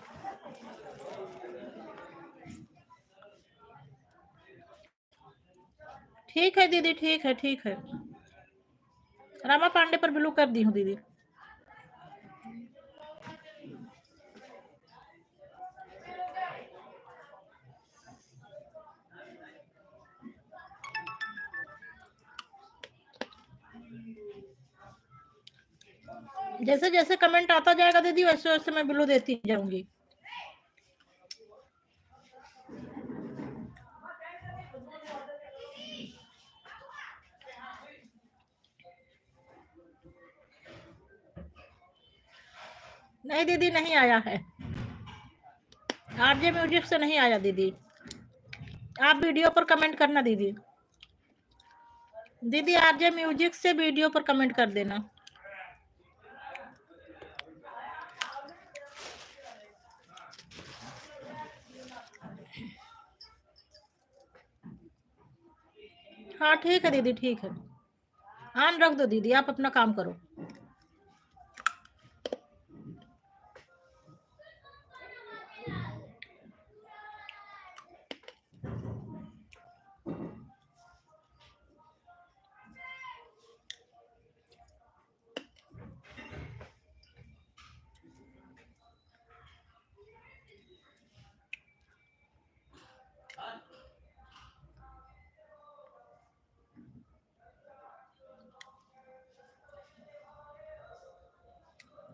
Speaker 1: ठीक है दीदी, ठीक है, रामा पांडे पर बिल्लू कर दी हूँ दीदी। जैसे जैसे कमेंट आता जाएगा दीदी, वैसे वैसे मैं बिल्लू देती जाऊंगी। नहीं दीदी, नहीं आया है, आरजे म्यूजिक से नहीं आया दीदी। आप वीडियो पर कमेंट करना दीदी, दीदी आरजे म्यूजिक से वीडियो पर कमेंट कर देना। हाँ ठीक है दीदी, ठीक है, ऑन रख दो दीदी, आप अपना काम करो।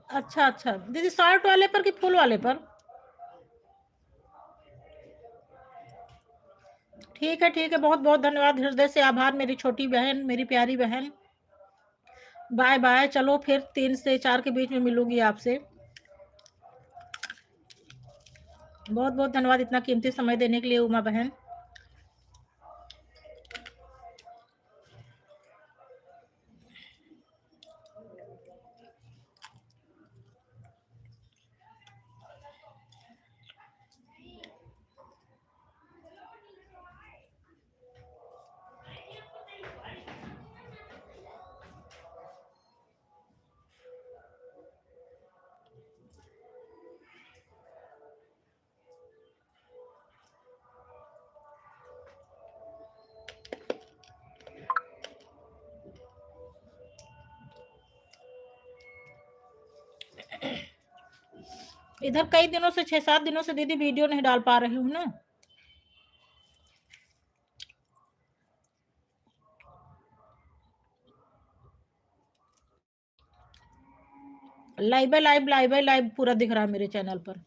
Speaker 1: अच्छा दीदी, शॉर्ट वाले पर कि फुल वाले पर? ठीक है, बहुत बहुत धन्यवाद, हृदय से आभार मेरी छोटी बहन, मेरी प्यारी बहन। बाय बाय, चलो फिर 3 से 4 के बीच में मिलूंगी आपसे। बहुत बहुत धन्यवाद इतना कीमती समय देने के लिए उमा बहन। इधर कई दिनों से 6-7 दिनों से दीदी वीडियो नहीं डाल पा रही हूँ ना। लाइव पूरा दिख रहा है मेरे चैनल पर।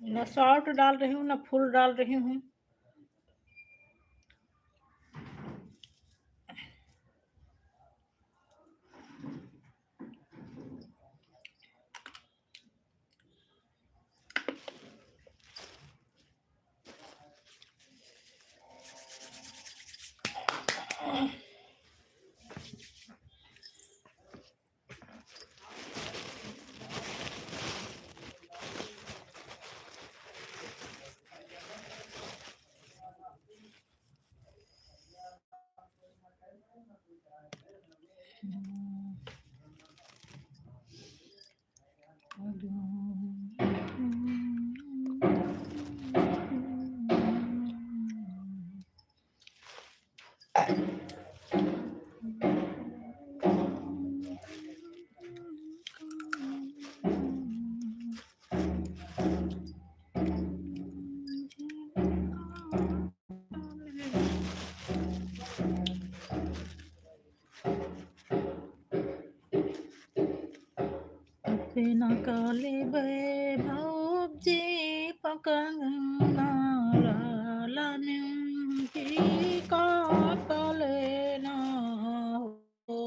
Speaker 1: ना शॉर्ट डाल रही हूँ, ना फुल डाल रही हूँ। नकली भौजी पकंगना लालन की का पलेना हो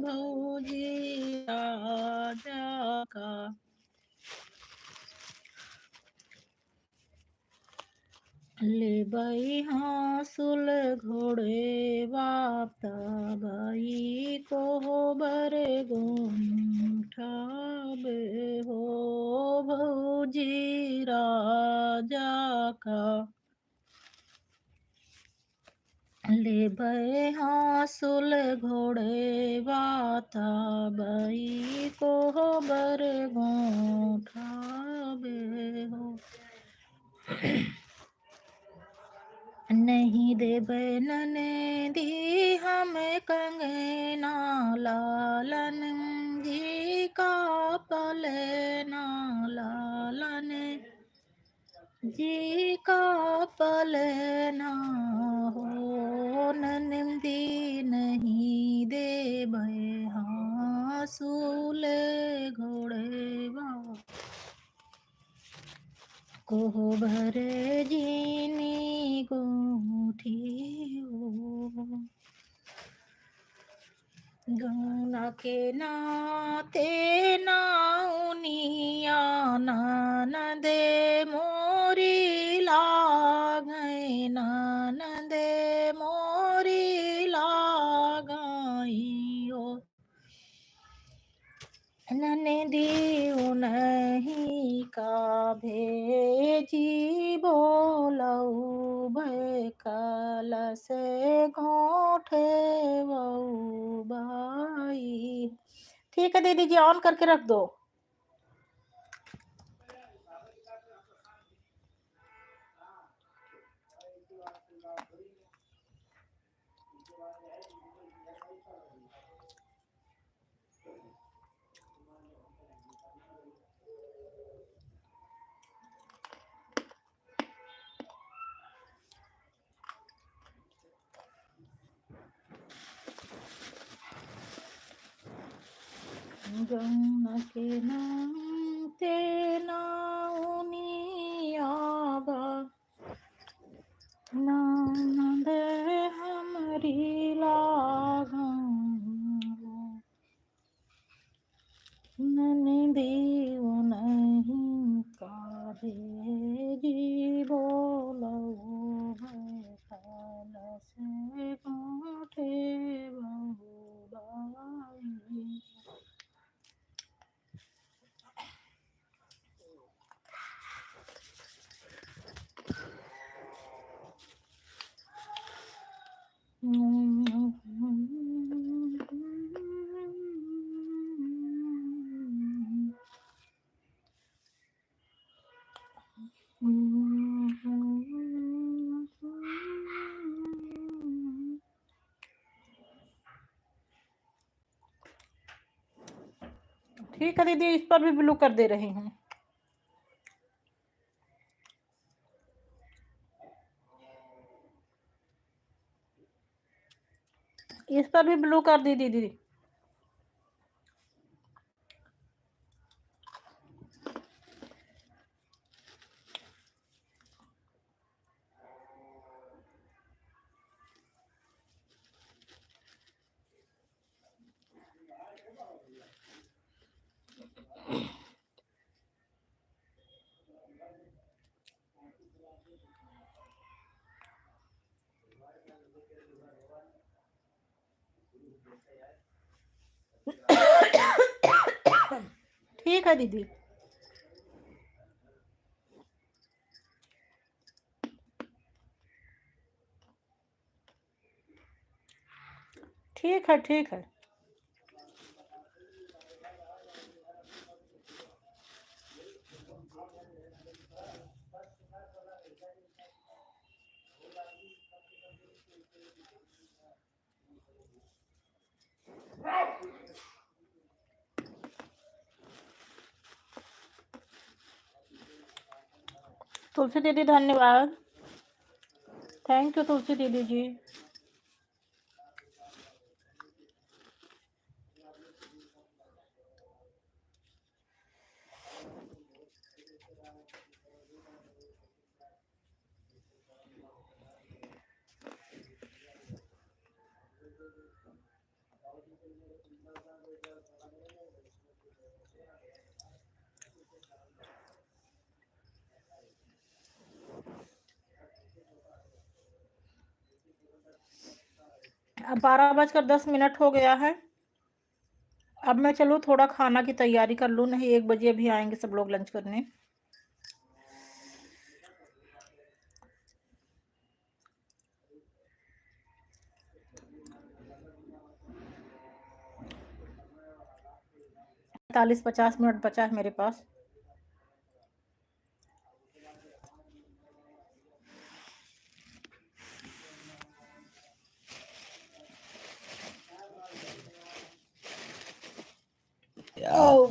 Speaker 1: भौजी राजा का ले बई हासुल घोड़े वापता बई को बरे गुंठाबे हो भौजी राजा का ले बे हासुल घोड़े वाता बई को बर गोठाबे हो नहीं दे बनने दी हमें कंगना लालन जी का पलेना लालन जी का पलेना हो नंदी नहीं दे भय हासूले घोड़े को भरे जीनी गोठी हो गंगा के नाते नाउनिया ननदे मोरी लागई ननदे मोरी लागई हो ननदी नहीं का भेजी बोलऊ भैकल से घोठे बऊ भाई। ठीक है दीदी जी, ऑन करके रख दो। गंगा के नाम ते नाउनियाबा नंद हमरी लागो नंदी नहीं काहे जी बोलो भैकल से गोठे बहुबाई। ठीक है दीदी, इस पर भी ब्लू कर दे रही हूँ। इस पर भी ब्लू कर दी दीदी। ठीक है दीदी। ठीक है ठीक है। तुलसी दीदी धन्यवाद, थैंक यू तुलसी दीदी जी। अब 12:10 हो गया है। अब मैं चलूँ थोड़ा खाना की तैयारी कर लूँ, नहीं 1 बजे भी आएंगे सब लोग लंच करने। चालीस 50 मिनट बचा है मेरे पास। ओह,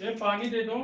Speaker 2: ये पानी दे दो।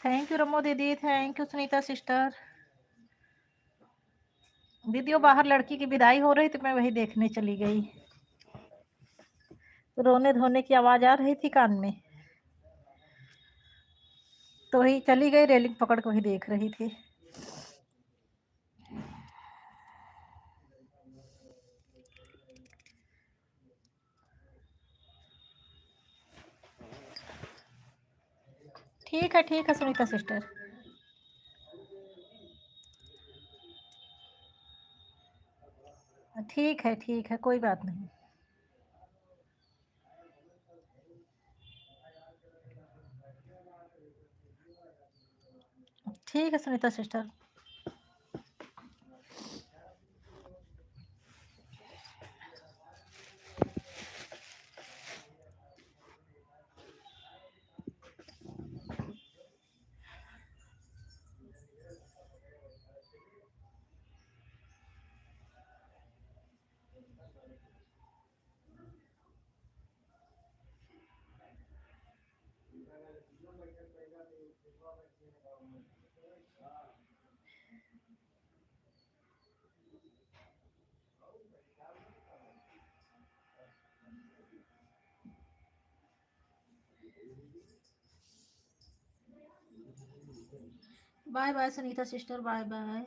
Speaker 1: थैंक यू रमो दीदी, थैंक यू सुनीता सिस्टर। दीदी वो बाहर लड़की की विदाई हो रही थी, मैं वही देखने चली गई। रोने धोने की आवाज आ रही थी कान में, तो वही चली गई, रेलिंग पकड़ के वही देख रही थी। ठीक है सुनीता सिस्टर। ठीक है, कोई बात नहीं। ठीक है Sunita sister. Bye bye Sunita sister, bye bye.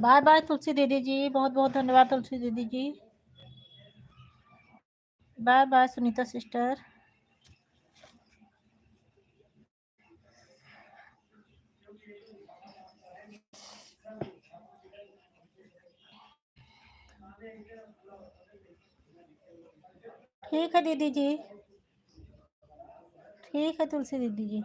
Speaker 1: Bye bye Tulsi दीदी जी, बहुत बहुत धन्यवाद तुलसी दीदी जी। Bye bye Sunita sister. ठीक है दीदी जी, ठीक है तुलसी दीदी जी।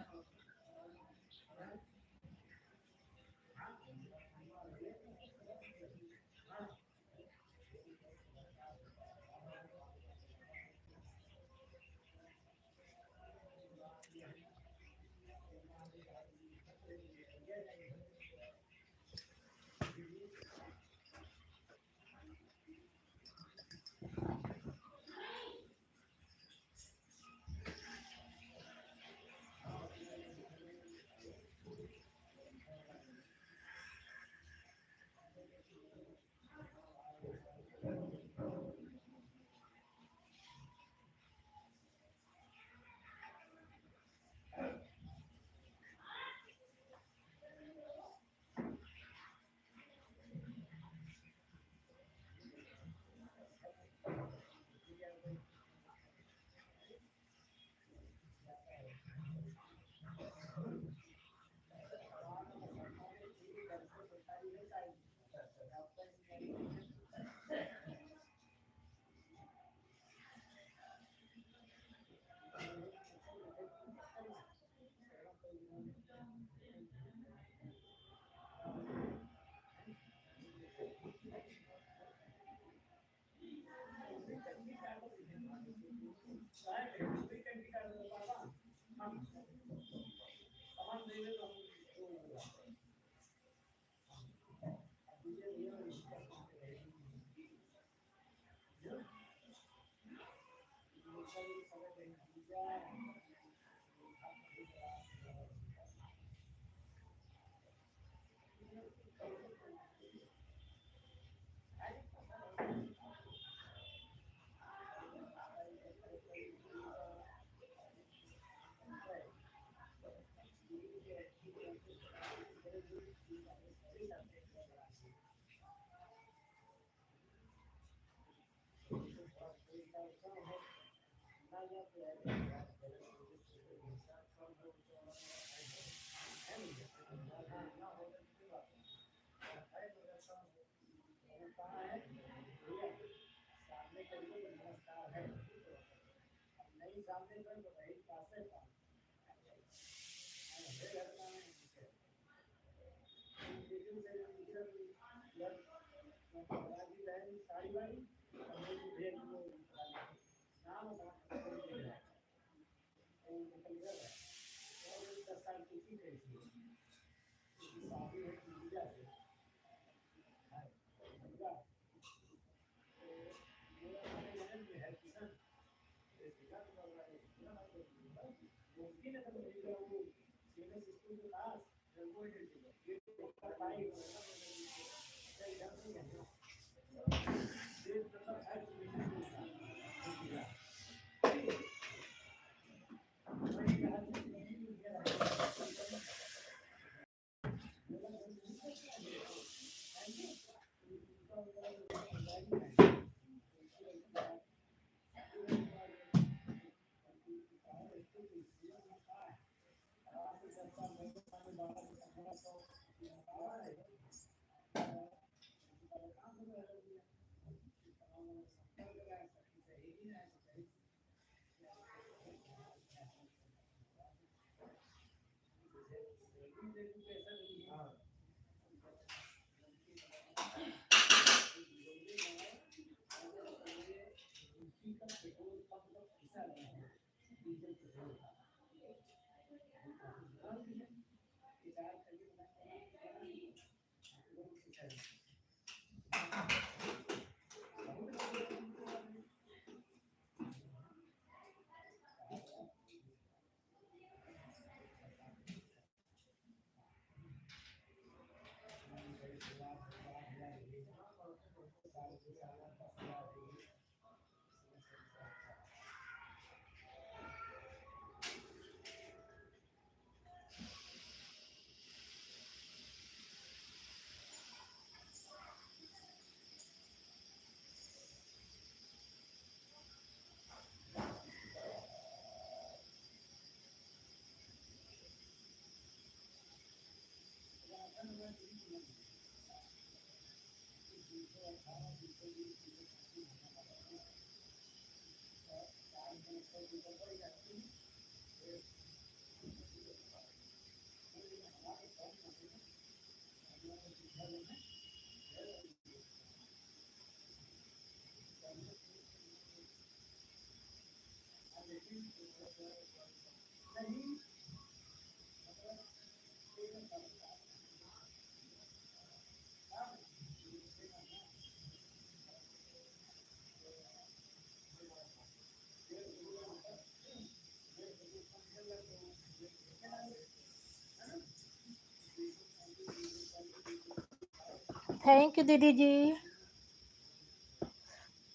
Speaker 1: थैंक यू दीदी जी।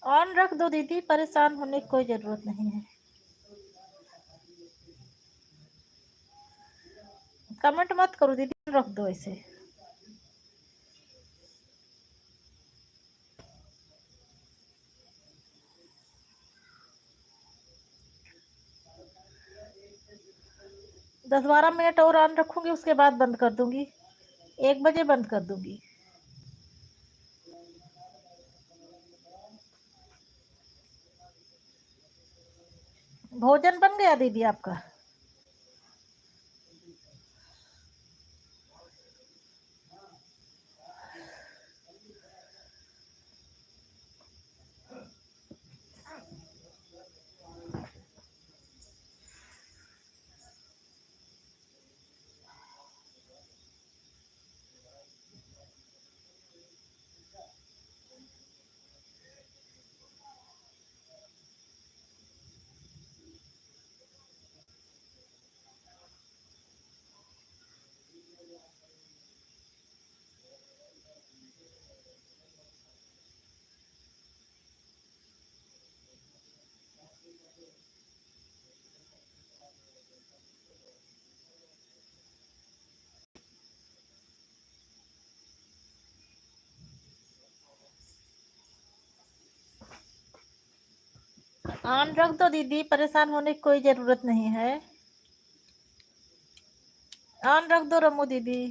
Speaker 1: ऑन रख दो दीदी, परेशान होने की कोई जरूरत नहीं है। कमेंट मत करो दीदी, रख दो ऐसे। दस 12 मिनट और ऑन रखूंगी, उसके बाद बंद कर दूंगी। 1 बजे बंद कर दूंगी। भोजन बन गया दीदी आपका? ऑन रख दो दीदी, परेशान होने की कोई जरूरत नहीं है। ऑन रख दो रमू दीदी।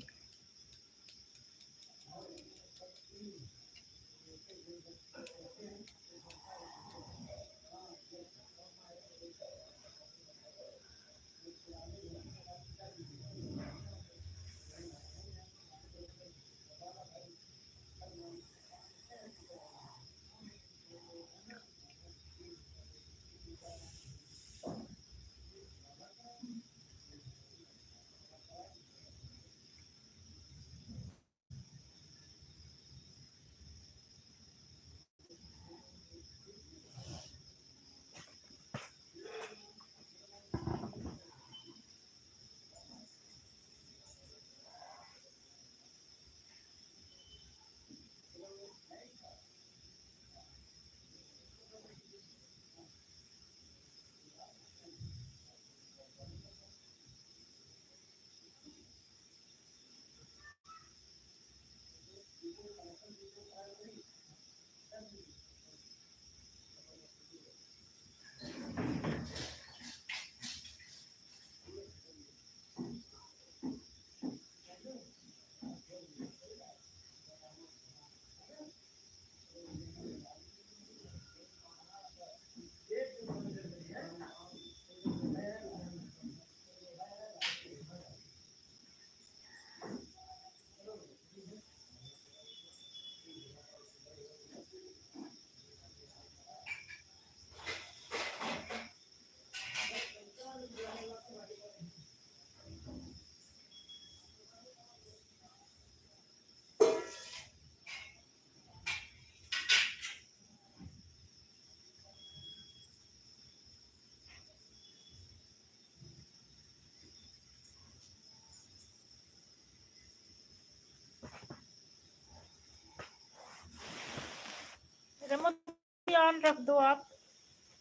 Speaker 1: ऑन रख दो, आप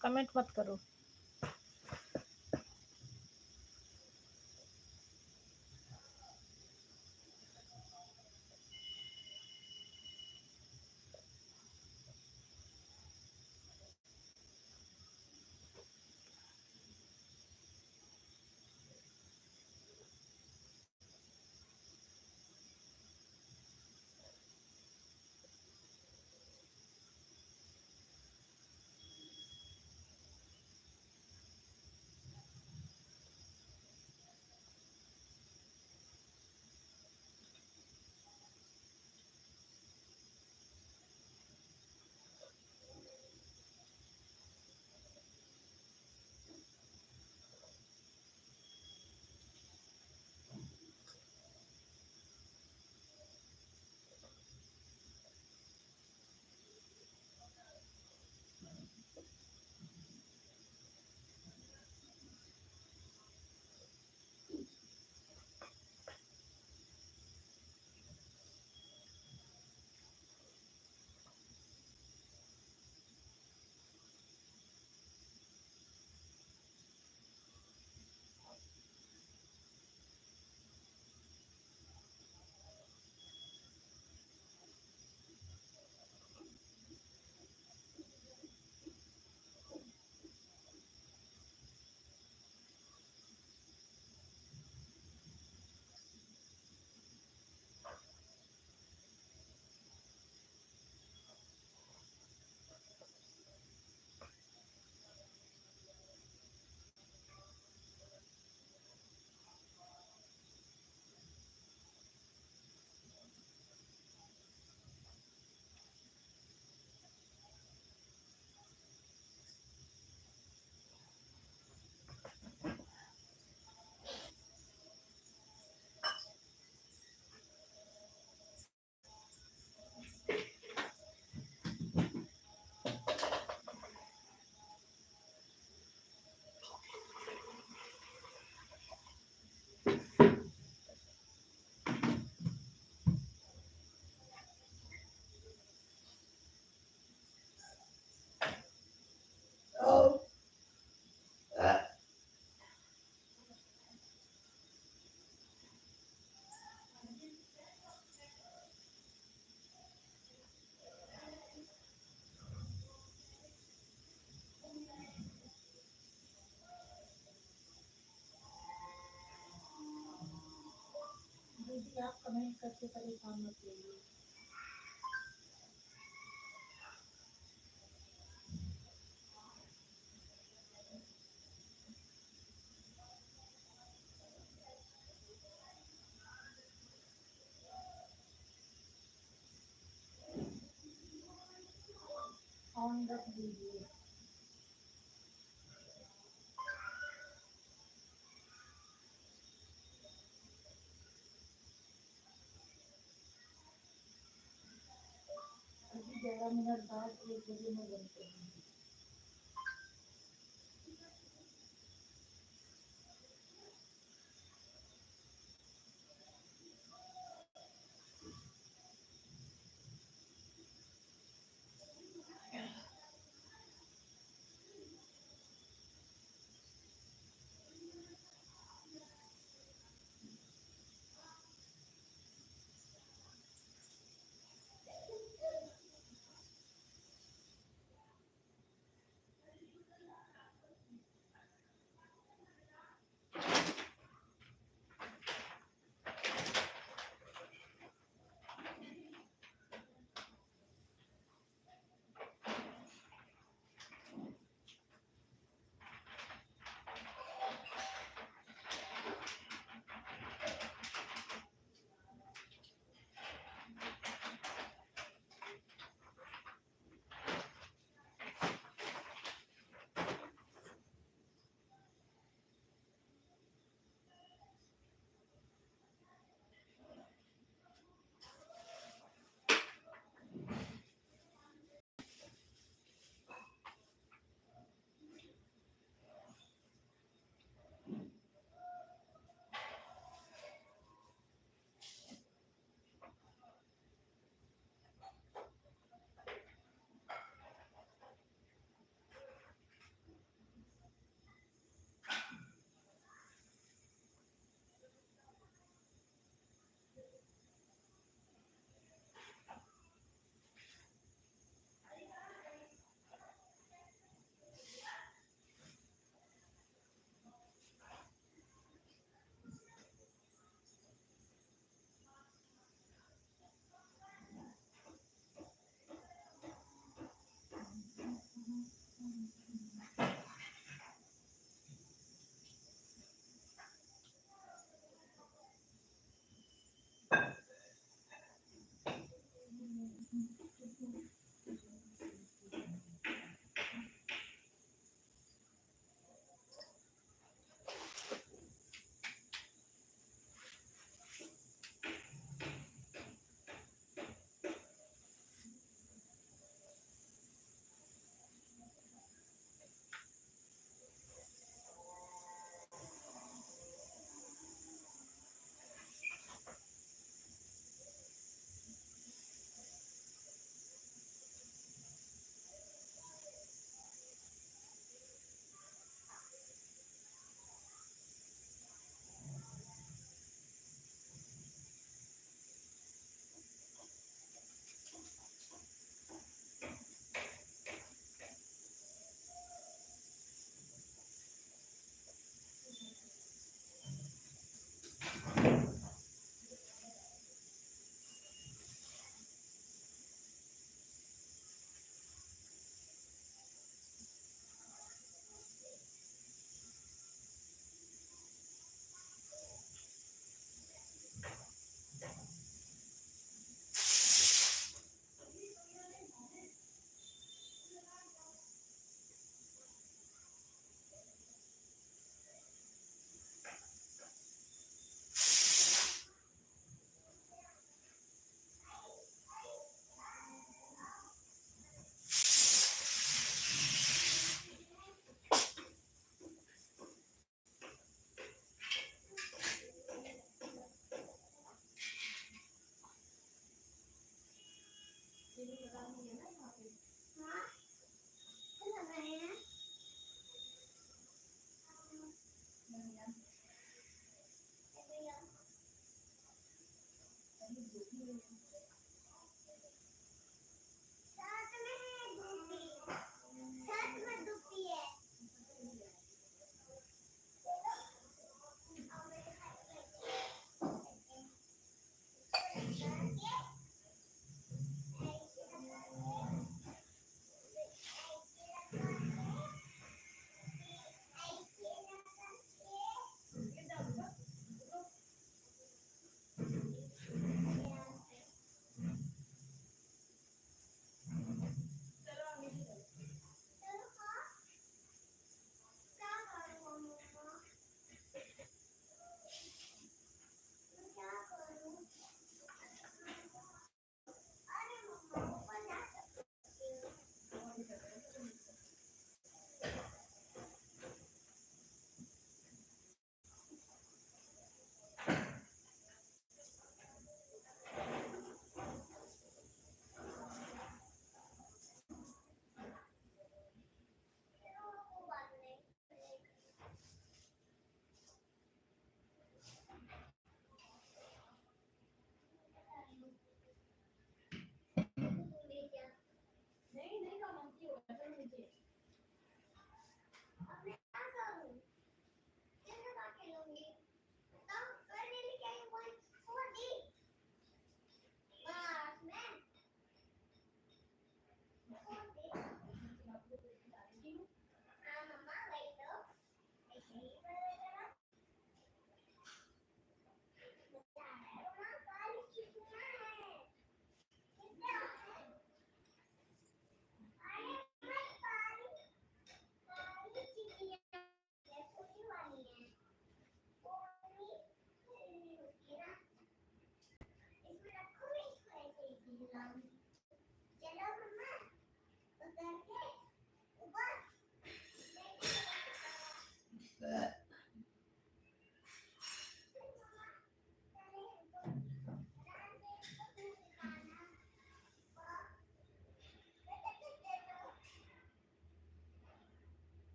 Speaker 1: कमेंट मत करो। दीदी आप कमेंट करके परेशान मत होइए। ऑन रख दीजिए। अभी 11 मिनट बाद 1 बजे मैं बंद करूँगी।